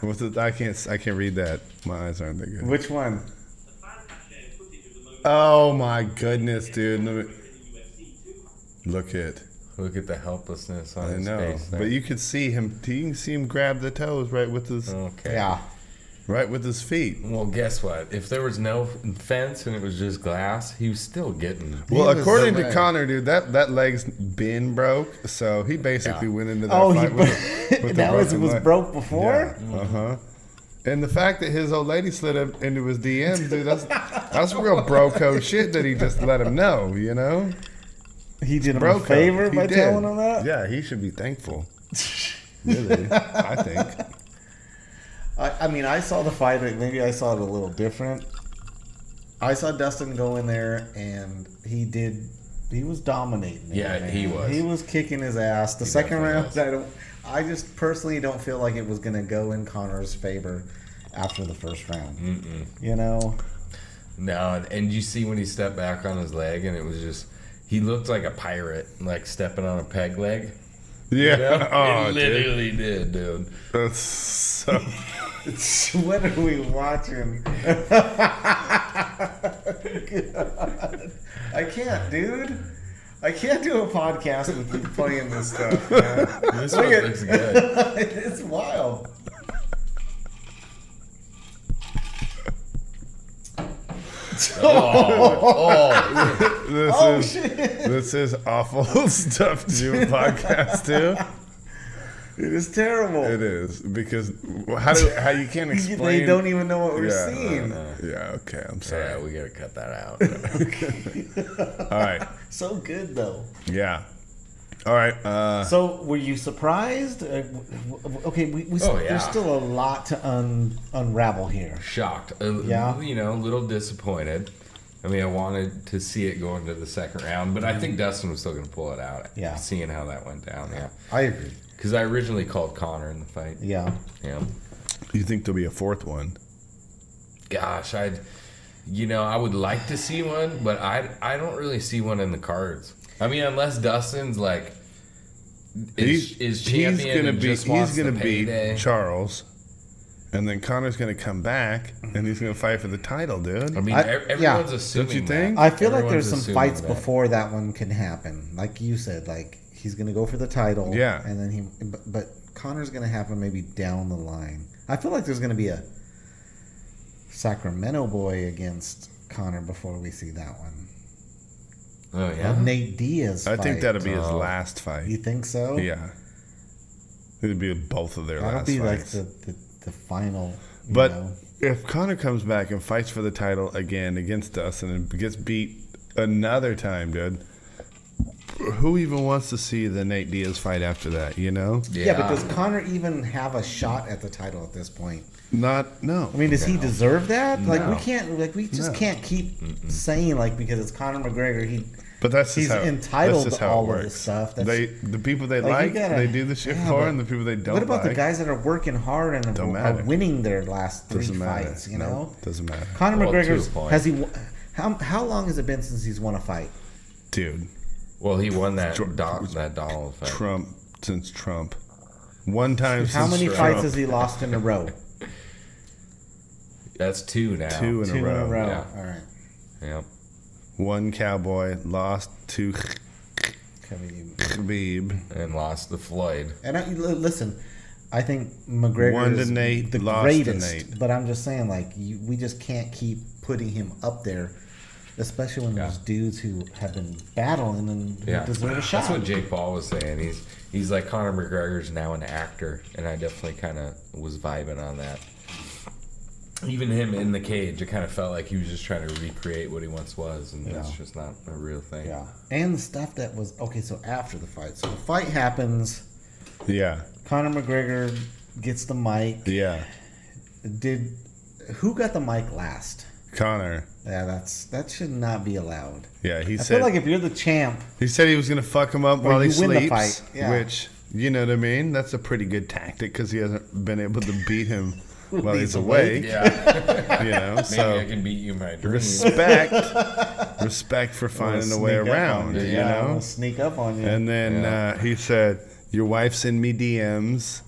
Speaker 4: What's it? I can't read that. My eyes aren't that good.
Speaker 5: Which one?
Speaker 4: Oh my goodness, dude! Look at.
Speaker 3: Look at the helplessness on
Speaker 4: I
Speaker 3: his
Speaker 4: know,
Speaker 3: face there.
Speaker 4: but you could see him. You can see him grab the toes right with his
Speaker 3: Okay.
Speaker 5: Yeah.
Speaker 4: feet.
Speaker 3: Well, guess what? If there was no fence and it was just glass, he was still getting.
Speaker 4: Well,
Speaker 5: He was
Speaker 4: according
Speaker 3: so
Speaker 4: to
Speaker 3: bad.
Speaker 4: Connor, dude, that leg's been broke, so he basically
Speaker 3: Yeah.
Speaker 4: went into that
Speaker 5: Oh,
Speaker 4: fight with the
Speaker 5: that was
Speaker 4: broken leg.
Speaker 5: broke before.
Speaker 4: Yeah. Uh huh. And the fact that his old lady slid up into his DMs, dude, that's real bro code shit that he just let him know, you know?
Speaker 5: He did him
Speaker 4: Bro
Speaker 5: a
Speaker 4: code.
Speaker 5: favor
Speaker 4: He
Speaker 5: by
Speaker 4: did.
Speaker 5: telling him that.
Speaker 4: Yeah, he should be thankful. Really, I think.
Speaker 5: I mean, I saw the fight. Maybe I saw it a little different. I saw Dustin go in there, and he was dominating. it,
Speaker 3: Yeah,
Speaker 5: man.
Speaker 3: he was.
Speaker 5: He was kicking his ass. The second
Speaker 3: definitely
Speaker 5: round, I just personally don't feel like it was going to go in Connor's favor after the first round. You know,
Speaker 3: No, and you see when he stepped back on his leg, and it was just. He looked like a pirate, like stepping on a peg leg.
Speaker 4: Yeah.
Speaker 3: You know?
Speaker 4: Oh,
Speaker 3: it
Speaker 4: dude.
Speaker 3: literally did, dude.
Speaker 4: That's so.
Speaker 5: what are we watching? God. I can't, dude. I can't do a podcast with you playing this stuff, man.
Speaker 3: This
Speaker 5: Look
Speaker 3: one
Speaker 5: at-
Speaker 3: looks good.
Speaker 5: It's wild.
Speaker 3: Oh,
Speaker 4: This
Speaker 5: Oh
Speaker 4: is
Speaker 5: shit!
Speaker 4: this is awful stuff to do a podcast too.
Speaker 5: It is terrible.
Speaker 4: It is because how you can't explain.
Speaker 5: They don't even know what we're
Speaker 4: Yeah,
Speaker 5: seeing.
Speaker 4: Yeah. Okay. I'm sorry.
Speaker 3: yeah, we gotta cut that out.
Speaker 4: All right.
Speaker 5: So good though.
Speaker 4: Yeah. All right.
Speaker 5: So were you surprised? Okay, we
Speaker 3: Oh, yeah.
Speaker 5: there's still a lot to unravel here.
Speaker 3: Shocked.
Speaker 5: Yeah.
Speaker 3: You know, a little disappointed. I mean, I wanted to see it go into the second round, but I think Dustin was still going to pull it out.
Speaker 5: Yeah.
Speaker 3: Seeing how that went down. Yeah.
Speaker 5: I agree.
Speaker 3: Because I originally called Conor in the fight.
Speaker 5: Yeah.
Speaker 3: Yeah.
Speaker 4: You think there'll be a fourth one?
Speaker 3: Gosh, I would like to see one, but I don't really see one in the cards. I mean, unless Dustin's like is champion and just wants
Speaker 4: he's gonna
Speaker 3: the
Speaker 4: beat
Speaker 3: payday.
Speaker 4: Charles, and then Conor's gonna come back and he's gonna fight for the title, dude.
Speaker 3: I mean, everyone's
Speaker 5: yeah.
Speaker 3: assuming
Speaker 4: Don't you think?
Speaker 3: that.
Speaker 5: I feel like
Speaker 3: Everyone's
Speaker 5: there's some
Speaker 3: assuming
Speaker 5: fights
Speaker 3: that.
Speaker 5: before that one can happen. Like you said, like he's gonna go for the title.
Speaker 4: Yeah.
Speaker 5: And then but Conor's gonna happen maybe down the line. I feel like there's gonna be a Sacramento boy against Conor before we see that one.
Speaker 3: Oh
Speaker 5: A
Speaker 3: yeah.
Speaker 5: Nate Diaz
Speaker 4: I
Speaker 5: fight.
Speaker 4: think that'll be his last fight.
Speaker 5: You think so?
Speaker 4: Yeah. It'd be both of their
Speaker 5: That'll
Speaker 4: last
Speaker 5: be
Speaker 4: fights.
Speaker 5: like the final. You
Speaker 4: But
Speaker 5: know.
Speaker 4: if Conor comes back and fights for the title again against Dustin and gets beat another time, dude, who even wants to see the Nate Diaz fight after that, you know?
Speaker 5: Yeah, but does Conor even have a shot at the title at this point?
Speaker 4: No.
Speaker 5: I mean, does he deserve that? Like
Speaker 4: No.
Speaker 5: we can't, like we just
Speaker 4: No.
Speaker 5: can't keep saying like because it's Conor McGregor,
Speaker 4: But that's just
Speaker 5: he's
Speaker 4: how,
Speaker 5: entitled
Speaker 4: that's just
Speaker 5: to
Speaker 4: how it
Speaker 5: all of
Speaker 4: works.
Speaker 5: this stuff. That's,
Speaker 4: The people they
Speaker 5: like,
Speaker 4: like,
Speaker 5: you gotta-
Speaker 4: they do the shit
Speaker 5: yeah,
Speaker 4: for,
Speaker 5: but
Speaker 4: and the people they don't
Speaker 5: what about
Speaker 4: like,
Speaker 5: the guys that are working hard and
Speaker 4: Don't
Speaker 5: are
Speaker 4: matter.
Speaker 5: winning their last three
Speaker 4: doesn't matter.
Speaker 5: fights? You
Speaker 4: No,
Speaker 5: know,
Speaker 4: doesn't matter,
Speaker 5: Conor
Speaker 3: Well, to a
Speaker 5: McGregor's
Speaker 3: point.
Speaker 5: has he? How long has it been since he's won a fight?
Speaker 4: dude.
Speaker 3: Well, he won that
Speaker 4: Dr-
Speaker 3: that Donald fight.
Speaker 4: Trump. One time.
Speaker 5: How
Speaker 4: since
Speaker 5: many
Speaker 4: Trump.
Speaker 5: fights has he lost in a row?
Speaker 3: That's two now.
Speaker 4: Two in
Speaker 5: Two
Speaker 4: a row.
Speaker 3: Yeah.
Speaker 5: All right.
Speaker 3: Yeah.
Speaker 4: One cowboy lost to
Speaker 5: Khabib.
Speaker 4: Khabib.
Speaker 3: And lost to Floyd.
Speaker 5: And listen, I think McGregor
Speaker 4: Won to
Speaker 5: is
Speaker 4: Nate,
Speaker 5: the
Speaker 4: lost to
Speaker 5: greatest.
Speaker 4: Nate.
Speaker 5: But I'm just saying, like, we just can't keep putting him up there, especially when there's dudes who have been battling and who
Speaker 3: Yeah.
Speaker 5: deserve a shot.
Speaker 3: That's what Jake Paul was saying. He's like Conor McGregor's now an actor, and I definitely kind of was vibing on that. Even him in the cage, it kind of felt like he was just trying to recreate what he once was, and that's just not a real thing.
Speaker 5: Yeah. And the stuff that was okay. So after the fight, so the fight happens.
Speaker 4: Yeah.
Speaker 5: Conor McGregor gets the mic.
Speaker 4: Yeah.
Speaker 5: Who got the mic last?
Speaker 4: Connor.
Speaker 5: Yeah, that should not be allowed.
Speaker 4: Yeah, he
Speaker 5: I
Speaker 4: said
Speaker 5: feel like if you're the champ,
Speaker 4: he said he was gonna fuck him up while he
Speaker 5: you win the
Speaker 4: sleeps,
Speaker 5: fight, yeah.
Speaker 4: which you know what I mean. That's a pretty good tactic because he hasn't been able to beat him while he's awake.
Speaker 3: Yeah.
Speaker 4: You know,
Speaker 3: Maybe
Speaker 4: so
Speaker 3: I can beat you in my dreams.
Speaker 4: respect for finding a
Speaker 5: Sneak
Speaker 4: way
Speaker 5: up on
Speaker 4: around.
Speaker 5: you.
Speaker 4: You
Speaker 5: Yeah, I
Speaker 4: know,
Speaker 5: wanna sneak up on you.
Speaker 4: and then he said, "Your wife send me DMs.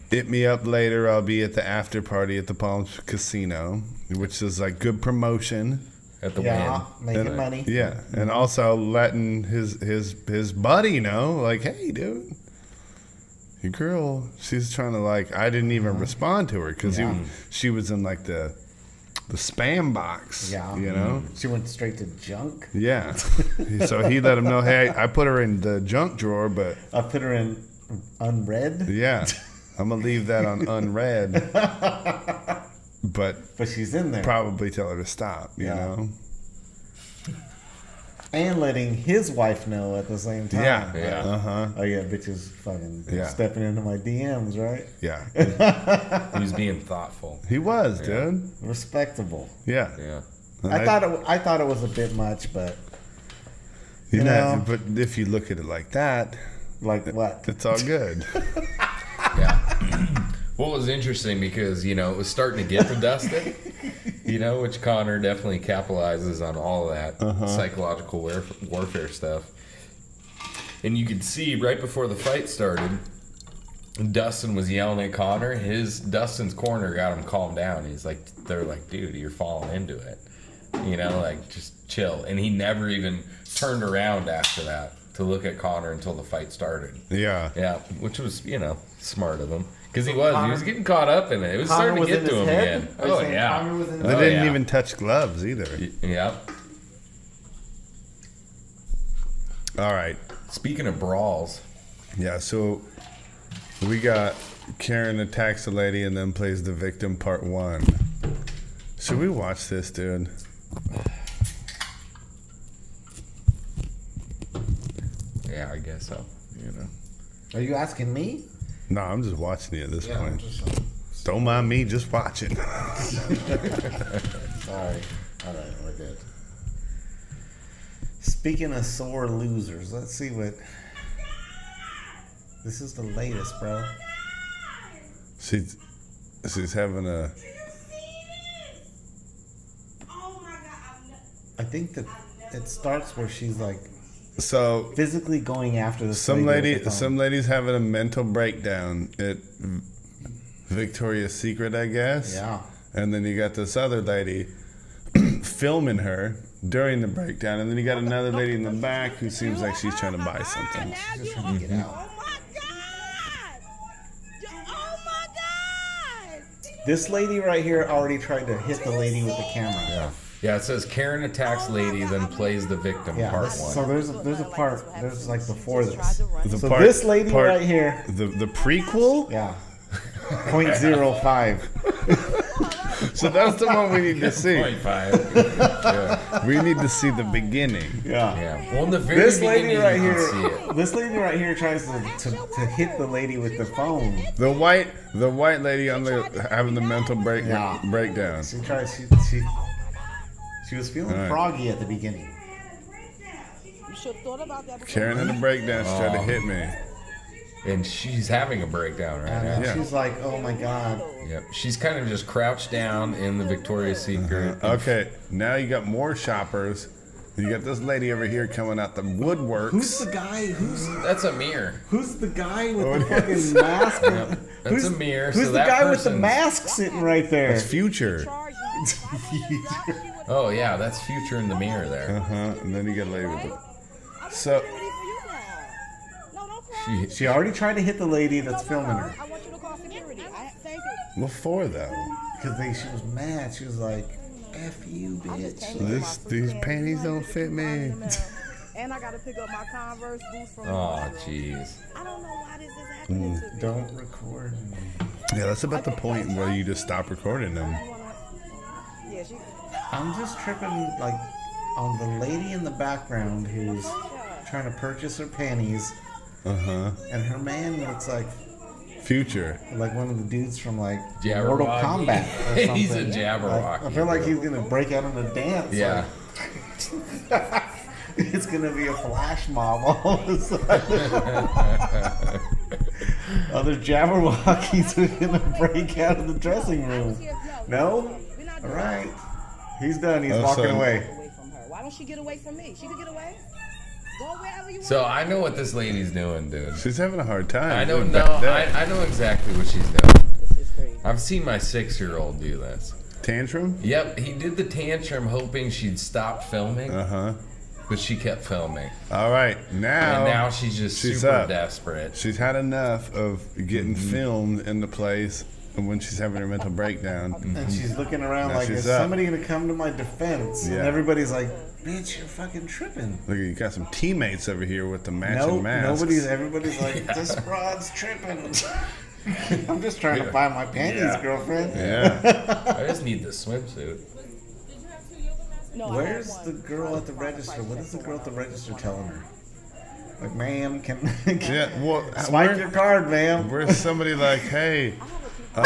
Speaker 4: Hit me up later. I'll be at the after party at the Palms Casino," which is like good promotion.
Speaker 3: At the
Speaker 5: Yeah,
Speaker 3: win.
Speaker 5: making
Speaker 4: And,
Speaker 5: money.
Speaker 4: Yeah, and also letting his buddy know, like, hey, dude, your girl, she's trying to like. I didn't even respond to her because she was in like the spam box.
Speaker 5: Yeah.
Speaker 4: you know.
Speaker 5: She went straight to junk.
Speaker 4: Yeah, so he let him know, hey, I put her in the junk drawer, but
Speaker 5: I put her in unread,
Speaker 4: yeah, I'm gonna leave that on unread. But
Speaker 5: but she's in there.
Speaker 4: probably tell her to stop. You
Speaker 5: Yeah.
Speaker 4: know.
Speaker 5: And letting his wife know at the same time.
Speaker 4: Yeah.
Speaker 3: Yeah.
Speaker 5: Oh yeah, bitches fucking
Speaker 4: Yeah.
Speaker 5: stepping into my DMs, right?
Speaker 4: Yeah.
Speaker 3: He was being thoughtful.
Speaker 4: He was, dude.
Speaker 5: Respectable.
Speaker 4: Yeah.
Speaker 3: Yeah.
Speaker 4: And
Speaker 5: I thought it was a bit much, but
Speaker 4: you know,
Speaker 5: know.
Speaker 4: but if you look at it like that,
Speaker 5: like what?
Speaker 4: it's all good.
Speaker 3: Yeah. What was interesting because, you know, it was starting to get to Dustin, you know, which Conor definitely capitalizes on all of that psychological warfare stuff. And you could see right before the fight started, Dustin was yelling at Conor. Dustin's corner got him calmed down. They're like, dude, you're falling into it. You know, like, just chill. And he never even turned around after that to look at Conor until the fight started.
Speaker 4: Yeah.
Speaker 3: Yeah, which was, you know, smart of him. Because he was getting caught up in it. It was
Speaker 5: Conor
Speaker 3: starting to
Speaker 5: was
Speaker 3: get
Speaker 5: in
Speaker 3: to
Speaker 5: his
Speaker 3: him
Speaker 5: head?
Speaker 3: again.
Speaker 5: Are you
Speaker 3: Oh,
Speaker 5: saying
Speaker 3: yeah.
Speaker 5: Conor was in his
Speaker 4: They
Speaker 3: Oh,
Speaker 4: didn't
Speaker 3: yeah.
Speaker 4: even touch gloves either.
Speaker 3: Yeah.
Speaker 4: All right.
Speaker 3: Speaking of brawls,
Speaker 4: Yeah, so we got Karen attacks the lady and then plays the victim part 1. Should we watch this, dude?
Speaker 3: yeah, I guess so. You know.
Speaker 5: Are you asking me?
Speaker 4: No, I'm just watching it at this point. Don't mind me, just watching.
Speaker 5: Sorry. All right, we're good. Speaking of sore losers, let's see what. This is the latest, bro.
Speaker 4: She's having a.
Speaker 5: I think that it starts where she's like
Speaker 4: So
Speaker 5: physically going after this.
Speaker 4: some
Speaker 5: lady with the phone.
Speaker 4: some lady's having a mental breakdown at Victoria's Secret, I guess.
Speaker 5: Yeah.
Speaker 4: And then you got this other lady filming her during the breakdown, and then you got another lady in the back who seems like she's trying to buy something.
Speaker 5: Just trying to get out.
Speaker 6: Oh my god! Oh my god!
Speaker 5: This lady right here already tried to hit the lady with the camera.
Speaker 3: Yeah. Yeah, it says Karen attacks lady, then plays the victim,
Speaker 5: Yeah,
Speaker 3: part
Speaker 5: this-
Speaker 3: one.
Speaker 5: so there's a part, there's like before this.
Speaker 4: The
Speaker 5: So
Speaker 4: part-
Speaker 5: this lady
Speaker 4: part-
Speaker 5: right here,
Speaker 4: The prequel?
Speaker 5: yeah, 0.05.
Speaker 4: So that's the one we need to see.
Speaker 3: 0.5. Yeah.
Speaker 4: We need to see the beginning.
Speaker 5: Yeah.
Speaker 3: Yeah. Well, in the very
Speaker 5: This
Speaker 3: beginning,
Speaker 5: lady right
Speaker 3: you can see
Speaker 5: here,
Speaker 3: it.
Speaker 5: this lady right here tries to hit the lady with the phone.
Speaker 4: The white lady on the having the mental
Speaker 5: Yeah.
Speaker 4: breakdown.
Speaker 5: She tries, she was feeling
Speaker 4: All right.
Speaker 5: froggy at the beginning.
Speaker 6: You should have thought about that before.
Speaker 4: Karen had a breakdown. She tried to hit me.
Speaker 3: And she's having a breakdown right
Speaker 5: And
Speaker 3: now.
Speaker 4: Yeah.
Speaker 5: she's like, oh my god.
Speaker 3: Yep. She's kind of just crouched down in the Victoria's Secret.
Speaker 4: Okay, now you got more shoppers. You got this lady over here coming out the woodworks.
Speaker 5: Who's the guy?
Speaker 3: That's a mirror.
Speaker 5: Who's the guy with
Speaker 4: Oh,
Speaker 5: the
Speaker 4: it
Speaker 5: fucking
Speaker 4: is.
Speaker 5: mask?
Speaker 3: Yep. That's
Speaker 5: Who's
Speaker 3: a mirror.
Speaker 5: Who's
Speaker 3: so
Speaker 5: the
Speaker 3: that
Speaker 5: guy with the
Speaker 3: person's-
Speaker 5: mask sitting right there?
Speaker 4: It's Future.
Speaker 3: Oh yeah, that's Future in the mirror there.
Speaker 4: And then you got a lady with the. So
Speaker 3: She,
Speaker 5: She already tried to hit the lady that's filming her
Speaker 6: I want you to call security. Thank you.
Speaker 4: what for though?
Speaker 5: because she was mad. She was like, "F you, bitch."
Speaker 4: These panties don't fit me.
Speaker 6: And I gotta pick up my Converse boots from.
Speaker 3: oh jeez.
Speaker 6: I don't know why this is happening to me.
Speaker 5: Don't record me.
Speaker 4: Yeah, that's about the point where you just stop recording them.
Speaker 6: Yeah, she.
Speaker 5: I'm just tripping like on the lady in the background who's trying to purchase her panties, and her man looks like
Speaker 4: Future.
Speaker 5: one of the dudes from like
Speaker 3: Jabberwocky.
Speaker 5: Mortal Kombat or something.
Speaker 3: He's a
Speaker 5: Like,
Speaker 3: Jabberwocky.
Speaker 5: I feel like he's gonna break out in a dance.
Speaker 3: Yeah.
Speaker 5: like, it's gonna be a flash mob all of a sudden. Other Jabberwockies are gonna break out of the dressing room. No? All right. He's done. He's walking
Speaker 4: son.
Speaker 5: away.
Speaker 6: Away from her. Why don't she get away from me? She could get away. Go wherever you want.
Speaker 3: So I know what this lady's doing, dude.
Speaker 4: She's having a hard time.
Speaker 3: I don't
Speaker 4: Back
Speaker 3: know.
Speaker 4: then.
Speaker 3: I know exactly what she's doing.
Speaker 6: This is crazy.
Speaker 3: I've seen my 6-year-old do this.
Speaker 4: Tantrum?
Speaker 3: Yep, he did the tantrum hoping she'd stop filming, but she kept filming.
Speaker 4: All right, now.
Speaker 3: And now she's just
Speaker 4: she's
Speaker 3: super
Speaker 4: up.
Speaker 3: desperate.
Speaker 4: She's had enough of getting filmed in the place and when she's having her mental breakdown.
Speaker 5: And she's looking around
Speaker 4: Now
Speaker 5: like,
Speaker 4: she's
Speaker 5: is
Speaker 4: up.
Speaker 5: somebody gonna come to my defense? And
Speaker 4: Yeah.
Speaker 5: everybody's like, bitch, you're fucking tripping.
Speaker 4: Look, you got some teammates over here with the matching
Speaker 5: Nope,
Speaker 4: masks.
Speaker 5: everybody's like, this broad's tripping. I'm just trying to buy my panties, girlfriend.
Speaker 4: Yeah.
Speaker 3: I just need the swimsuit.
Speaker 6: No, I
Speaker 5: Where's
Speaker 6: want
Speaker 5: the
Speaker 6: one.
Speaker 5: girl at the register? What is the girl at the register telling her? Like, ma'am, can
Speaker 4: Yeah, well,
Speaker 5: swipe your card, ma'am?
Speaker 4: where's somebody like, hey, she's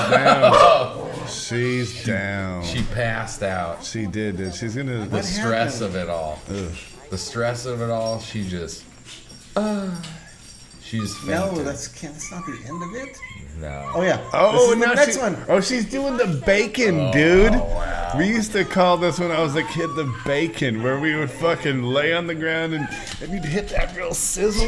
Speaker 4: down. She's down.
Speaker 3: She passed out.
Speaker 4: She did, dude. She's gonna.
Speaker 3: The stress
Speaker 5: happened?
Speaker 3: of it all.
Speaker 4: Ugh.
Speaker 3: The stress of it all, she just... she's
Speaker 5: No,
Speaker 3: fainted.
Speaker 5: that's not the end of it.
Speaker 3: No.
Speaker 5: Oh yeah.
Speaker 4: Oh,
Speaker 5: This is
Speaker 4: now
Speaker 5: the next
Speaker 4: she,
Speaker 5: one.
Speaker 4: Oh, she's doing the bacon, dude.
Speaker 3: wow.
Speaker 4: We used to call this when I was a kid the bacon, where we would fucking lay on the ground and you'd hit that real sizzle,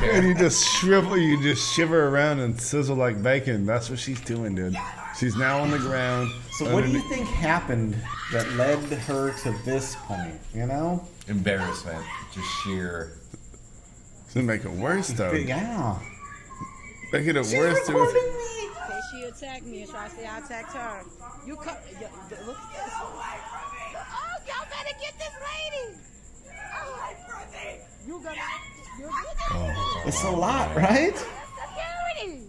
Speaker 4: and you just shrivel, you just shiver around and sizzle like bacon. That's what she's doing, dude. She's now on the ground.
Speaker 5: So what do you think happened that led her to this point? You know?
Speaker 3: Embarrassment. Just sheer...
Speaker 4: It's gonna make it worse, though.
Speaker 5: Yeah.
Speaker 4: Making it
Speaker 5: She's
Speaker 4: worse,
Speaker 5: recording
Speaker 4: dude.
Speaker 5: me.
Speaker 6: Okay, she attacked me and tried to say I attacked her. You come. Look at this. Oh, y'all better get this lady. You gonna. You're good.
Speaker 5: It's a lot, right?
Speaker 6: Security.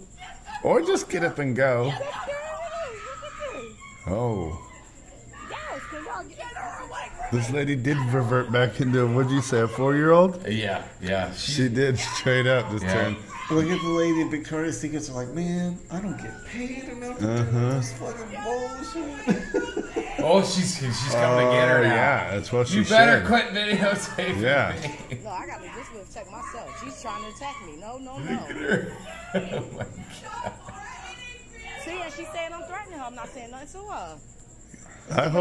Speaker 4: Or just get up and go.
Speaker 6: Security. Look at this.
Speaker 4: Oh,
Speaker 6: Yes, can y'all get her away from
Speaker 4: this lady did revert back into, what'd you say, a 4-year-old?
Speaker 3: Yeah, yeah.
Speaker 4: She did straight up this
Speaker 3: Yeah.
Speaker 4: time.
Speaker 5: Look at the lady at Victoria's Secrets are like, man, I don't get paid enough to do this fucking bullshit.
Speaker 3: Oh, she's coming to get her now.
Speaker 4: Yeah, that's what she
Speaker 3: You better
Speaker 4: should.
Speaker 3: quit videotaping
Speaker 4: Yeah.
Speaker 3: me.
Speaker 6: No, I gotta just protect myself. She's trying to attack me. No, no, no.
Speaker 3: Oh my God.
Speaker 6: See, and she's saying I'm threatening her. I'm not saying nothing to her.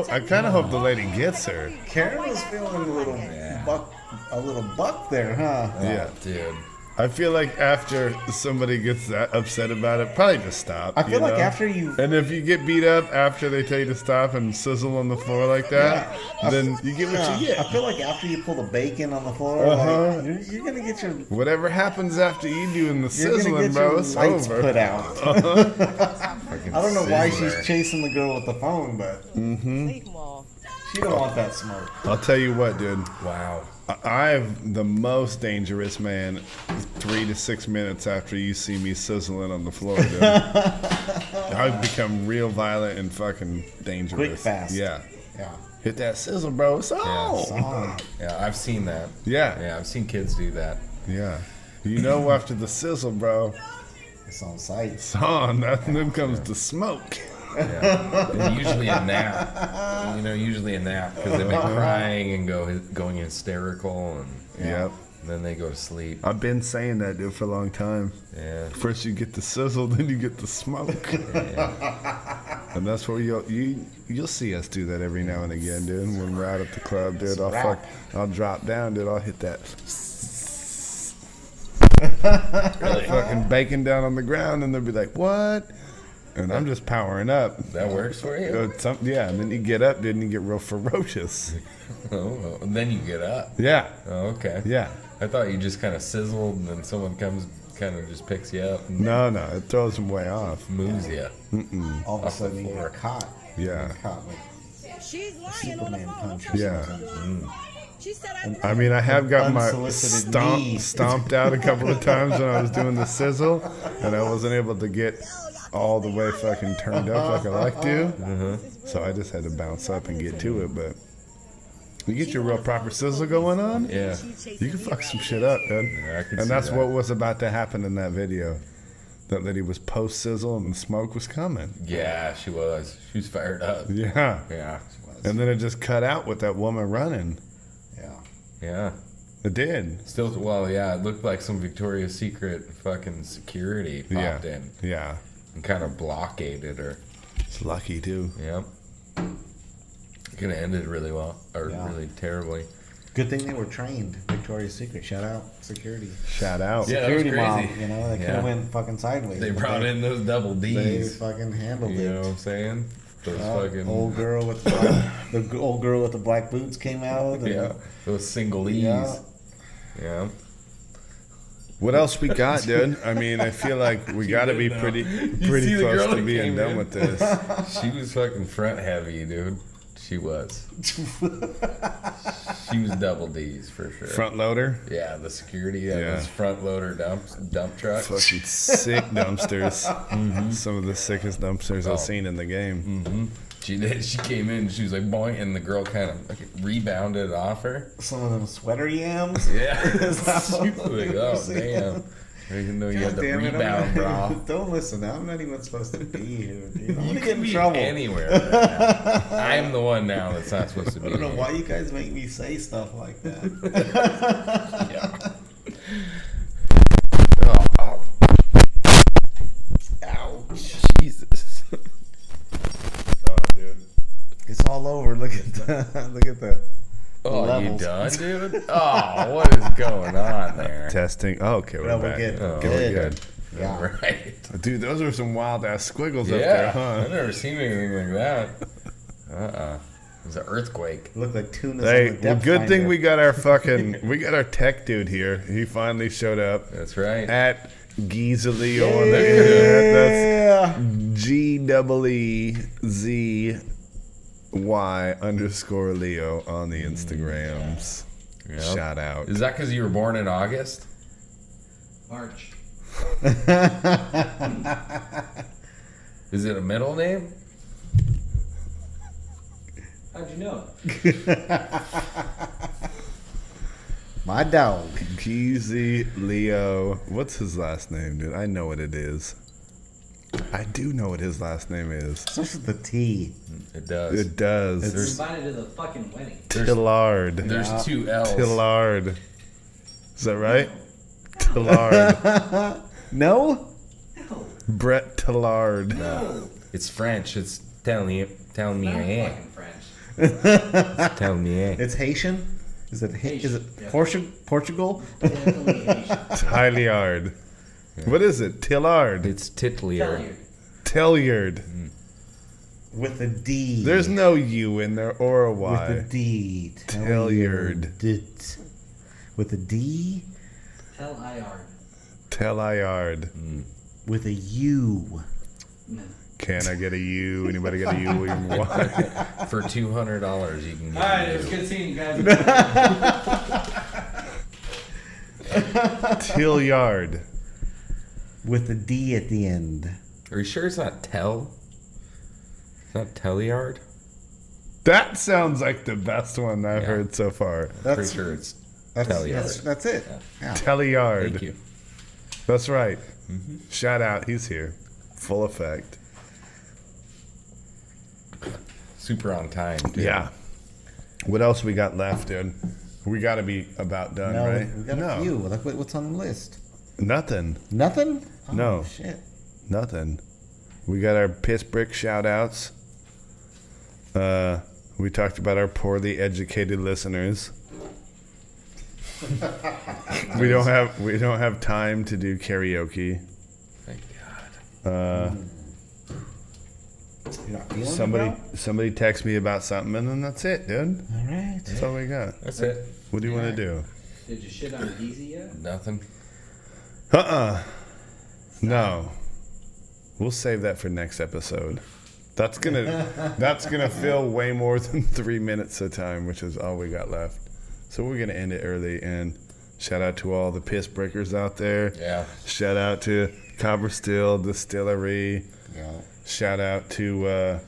Speaker 4: I kind of hope the lady gets her.
Speaker 5: Karen was feeling a little buck there, huh?
Speaker 4: Yeah.
Speaker 3: Dude.
Speaker 4: I feel like after somebody gets that upset about it, probably just stop.
Speaker 5: I feel like
Speaker 4: know?
Speaker 5: after you,
Speaker 4: And if you get beat up after they tell you to stop and sizzle on the floor like that, then you get what you
Speaker 5: I
Speaker 4: get.
Speaker 5: feel like after you pull the bacon on the floor,
Speaker 4: Uh-huh.
Speaker 5: like, you're gonna get your
Speaker 4: Whatever happens after you doing the
Speaker 5: you're gonna
Speaker 4: sizzling,
Speaker 5: get
Speaker 4: bro,
Speaker 5: your
Speaker 4: it's
Speaker 5: lights
Speaker 4: over.
Speaker 5: put out. I don't know why she's chasing the girl with the phone, but
Speaker 6: Leave them all.
Speaker 5: she don't want that smoke.
Speaker 4: I'll tell you what, dude.
Speaker 3: Wow.
Speaker 4: I'm the most dangerous man 3 to 6 minutes after you see me sizzling on the floor, dude. I've become real violent and fucking dangerous.
Speaker 5: Quick, fast.
Speaker 4: Yeah.
Speaker 5: Yeah.
Speaker 4: Hit that sizzle, bro. It's on.
Speaker 5: Song.
Speaker 3: Yeah, I've seen that.
Speaker 4: Yeah.
Speaker 3: Yeah, I've seen kids do that.
Speaker 4: Yeah. You know after the sizzle, bro,
Speaker 5: It's on site.
Speaker 4: it's on. Then comes the smoke.
Speaker 3: Yeah. And usually a nap. Usually a nap because they've been crying and going hysterical, and
Speaker 4: Yep.
Speaker 3: then they go to sleep.
Speaker 4: I've been saying that, dude, for a long time.
Speaker 3: Yeah.
Speaker 4: First you get the sizzle, then you get the smoke. And that's where you'll see us do that every now and again, dude. When we're out at the club, dude, I'll drop down, dude. I'll hit that.
Speaker 3: Really?
Speaker 4: Fucking bacon down on the ground, and they'll be like, "What?" And I'm just powering up.
Speaker 3: That works for you?
Speaker 4: Yeah, and then you get up, dude, and you get real ferocious.
Speaker 3: Oh, and then you get up.
Speaker 4: Yeah,
Speaker 3: Oh, okay.
Speaker 4: yeah.
Speaker 3: I thought you just kind of sizzled and then someone comes, kind of just picks you up and
Speaker 4: No, it throws them way off.
Speaker 3: moves you.
Speaker 5: All of a
Speaker 3: Off the
Speaker 5: sudden
Speaker 3: floor.
Speaker 5: you're caught.
Speaker 4: Yeah.
Speaker 5: You're caught like
Speaker 6: She's lying on the
Speaker 5: Superman
Speaker 6: phone.
Speaker 5: punch.
Speaker 6: Okay.
Speaker 4: Yeah.
Speaker 6: She said
Speaker 4: I mean, I have got my
Speaker 5: Unsolicited knee.
Speaker 4: stomped out a couple of times when I was doing the sizzle, and I wasn't able to get all the way fucking turned up like I like to. So I just had to bounce up and get to it. But you get your real proper sizzle going on,
Speaker 3: Yeah.
Speaker 4: you can fuck some shit up, dude.
Speaker 3: Yeah, I can
Speaker 4: And
Speaker 3: see
Speaker 4: that's
Speaker 3: that.
Speaker 4: what was about to happen in that video. That lady was post sizzle and the smoke was coming.
Speaker 3: Yeah, she was. She was fired up.
Speaker 4: Yeah.
Speaker 3: Yeah, she was.
Speaker 4: And then it just cut out with that woman running.
Speaker 5: Yeah.
Speaker 3: Yeah.
Speaker 4: It did.
Speaker 3: Still, well, yeah, it looked like some Victoria's Secret fucking security popped in
Speaker 4: Yeah.
Speaker 3: and kind of blockaded her.
Speaker 4: It's lucky too.
Speaker 3: Yep. Could have ended really well, or
Speaker 5: Yeah.
Speaker 3: really terribly.
Speaker 5: Good thing they were trained. Victoria's Secret. Shout out security.
Speaker 4: Shout out.
Speaker 3: Yeah, that was
Speaker 5: Security mom.
Speaker 3: crazy.
Speaker 5: You know, they could
Speaker 3: Yeah.
Speaker 5: have went fucking sideways.
Speaker 3: They
Speaker 5: but
Speaker 3: brought in those double
Speaker 5: They
Speaker 3: D's.
Speaker 5: fucking handled
Speaker 3: You know what
Speaker 5: it.
Speaker 3: I'm saying? Those fucking
Speaker 5: Old girl with the old girl with the black boots came out. And,
Speaker 3: yeah, those single E's.
Speaker 5: Yeah.
Speaker 3: Yeah.
Speaker 4: What else we got, dude? I mean, I feel like we got to be
Speaker 3: did, though.
Speaker 4: pretty
Speaker 3: You see the
Speaker 4: close
Speaker 3: girl
Speaker 4: to
Speaker 3: that
Speaker 4: being
Speaker 3: came
Speaker 4: done
Speaker 3: in?
Speaker 4: with this.
Speaker 3: She was fucking front heavy, dude. She was. She was double D's for sure.
Speaker 4: Front loader,
Speaker 3: Yeah, the security.
Speaker 4: Yeah.
Speaker 3: Yeah, those front loader dump trucks.
Speaker 4: fucking sick dumpsters. Some of the sickest dumpsters
Speaker 3: Oh.
Speaker 4: I've seen in the game.
Speaker 3: She did. She came in. She was like boing, and the girl kind of like rebounded off her.
Speaker 5: some of them sweater yams.
Speaker 3: Yeah.
Speaker 5: Is that
Speaker 3: She was
Speaker 5: what
Speaker 3: like,
Speaker 5: you
Speaker 3: oh
Speaker 5: see?
Speaker 3: damn. I didn't know you had the
Speaker 5: Damn it,
Speaker 3: rebound, bra.
Speaker 5: Don't listen. I'm not even supposed to be here, dude. I'm
Speaker 3: You
Speaker 5: gonna
Speaker 3: could
Speaker 5: get in
Speaker 3: be
Speaker 5: trouble.
Speaker 3: anywhere. Right now. I'm the one now that's not supposed to be.
Speaker 5: I don't know
Speaker 3: here.
Speaker 5: why you guys make me say stuff like that.
Speaker 3: Yeah. Oh,
Speaker 5: Ouch.
Speaker 3: Jesus.
Speaker 4: Oh, dude.
Speaker 5: It's all over. Look at the
Speaker 3: Oh,
Speaker 5: levels.
Speaker 3: you done, dude? Oh, what is going on there?
Speaker 4: Testing. Oh, okay, we're
Speaker 5: No, we're
Speaker 4: back.
Speaker 5: good.
Speaker 3: Oh,
Speaker 4: Okay, we're good.
Speaker 5: Yeah.
Speaker 3: Right.
Speaker 4: Dude, those are some wild ass squiggles up
Speaker 3: Yeah.
Speaker 4: there,
Speaker 3: I've
Speaker 4: huh?
Speaker 3: never seen anything like that. It was an earthquake.
Speaker 5: Look like tunas.
Speaker 4: Hey,
Speaker 5: on the
Speaker 4: well,
Speaker 5: depth
Speaker 4: good thing
Speaker 5: finder.
Speaker 4: we got our tech dude here. He finally showed up
Speaker 3: That's right.
Speaker 4: at Geezily on That's
Speaker 5: Yeah.
Speaker 4: GEEZY_Leo on the Instagrams.
Speaker 3: Yep.
Speaker 4: Shout out.
Speaker 3: Is that because you were born in August?
Speaker 7: March.
Speaker 3: Is it a middle name?
Speaker 7: How'd you know?
Speaker 5: My dog.
Speaker 4: Geezy Leo. What's his last name, dude? I know what it is. I do know what his last name is.
Speaker 5: Starts with the T.
Speaker 3: It does.
Speaker 4: It does.
Speaker 7: He's
Speaker 3: There's-
Speaker 7: invited to the fucking wedding.
Speaker 4: Tillard.
Speaker 3: There's 2 L's.
Speaker 4: Tillard. Is that right? Tillard.
Speaker 5: No?
Speaker 7: No.
Speaker 4: Brett Tillard.
Speaker 7: No.
Speaker 3: It's French. It's tell me,
Speaker 7: Not fucking French.
Speaker 3: tell me.
Speaker 5: It's Haitian? Is it
Speaker 7: Haitian, yeah.
Speaker 5: Portugal?
Speaker 7: Definitely Haitian.
Speaker 4: Tilliard. What is it? Tillard.
Speaker 3: It's Titlier.
Speaker 7: Tell you.
Speaker 4: Tilliard.
Speaker 5: With a D.
Speaker 4: There's no U in there or a
Speaker 5: With
Speaker 4: Y.
Speaker 5: a D.
Speaker 4: Tilliard.
Speaker 5: With a D.
Speaker 7: Tell Iard.
Speaker 4: Tilliard.
Speaker 5: With a U.
Speaker 7: No.
Speaker 4: Can I get a U? Anybody got a U? William Y?
Speaker 3: For $200, you can get
Speaker 7: Alright, it
Speaker 3: it.
Speaker 7: was good seeing you guys.
Speaker 4: Tilliard.
Speaker 5: With a D at the end.
Speaker 3: Are you sure it's not Tell? It's not Telliard?
Speaker 4: That sounds like the best one I've
Speaker 3: Yeah.
Speaker 4: heard so far.
Speaker 3: Pretty sure it's Telliard.
Speaker 5: That's it. Yeah.
Speaker 4: Telliard.
Speaker 3: Thank you.
Speaker 4: That's right. Shout out. He's here. Full effect.
Speaker 3: Super on time, dude.
Speaker 4: Yeah. What else we got left, dude? We got to be about done,
Speaker 5: No,
Speaker 4: right?
Speaker 5: we got a few. Like, what's on the list?
Speaker 4: Nothing.
Speaker 5: Nothing? Oh,
Speaker 4: No.
Speaker 5: Shit.
Speaker 4: Nothing. We got our Piss Brick shout outs. We talked about our poorly educated listeners. we don't have time to do karaoke.
Speaker 3: Thank God.
Speaker 5: You're not feeling it,
Speaker 4: Somebody text me about something, and then that's it, dude.
Speaker 5: bro? All right.
Speaker 4: That's all we got.
Speaker 3: That's it.
Speaker 4: What do you want to do?
Speaker 7: Did you shit on Geezy yet?
Speaker 3: Nothing.
Speaker 4: No. We'll save that for next episode. That's gonna fill way more than 3 minutes of time, which is all we got left. So we're gonna end it early, and shout out to all the piss breakers out there.
Speaker 3: Yeah.
Speaker 4: Shout out to Copper Still Distillery.
Speaker 5: Yeah.
Speaker 4: Shout out to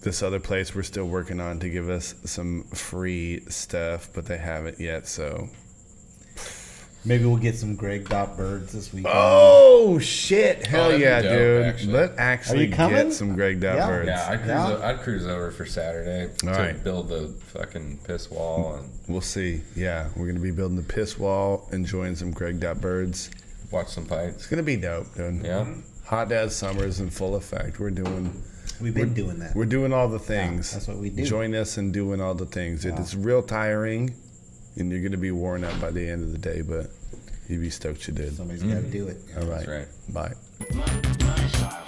Speaker 4: this other place we're still working on to give us some free stuff, but they haven't yet, so.
Speaker 5: Maybe we'll get some Greg Dot birds this weekend.
Speaker 4: Oh shit! Hell
Speaker 3: that'd be
Speaker 4: yeah,
Speaker 3: dope,
Speaker 4: dude!
Speaker 3: actually.
Speaker 4: Let's actually
Speaker 5: Are you coming?
Speaker 4: get some Greg Dot
Speaker 5: Yeah.
Speaker 4: birds.
Speaker 3: Yeah, I'd cruise over for Saturday to
Speaker 4: Alright.
Speaker 3: build the fucking piss wall and
Speaker 4: We'll see. Yeah, we're gonna be building the piss wall, enjoying some Greg Dot birds.
Speaker 3: watch some fights.
Speaker 4: It's gonna be dope, dude.
Speaker 3: Yeah.
Speaker 4: Hot as summer's in full effect. We're doing
Speaker 5: We've been doing that.
Speaker 4: We're doing all the things.
Speaker 5: that's what we do.
Speaker 4: Join us in doing all the things. It is real tiring, and you're gonna be worn out by the end of the day, but you'd be stoked you did.
Speaker 5: Somebody's got to do it.
Speaker 4: All right.
Speaker 3: That's right.
Speaker 4: Bye.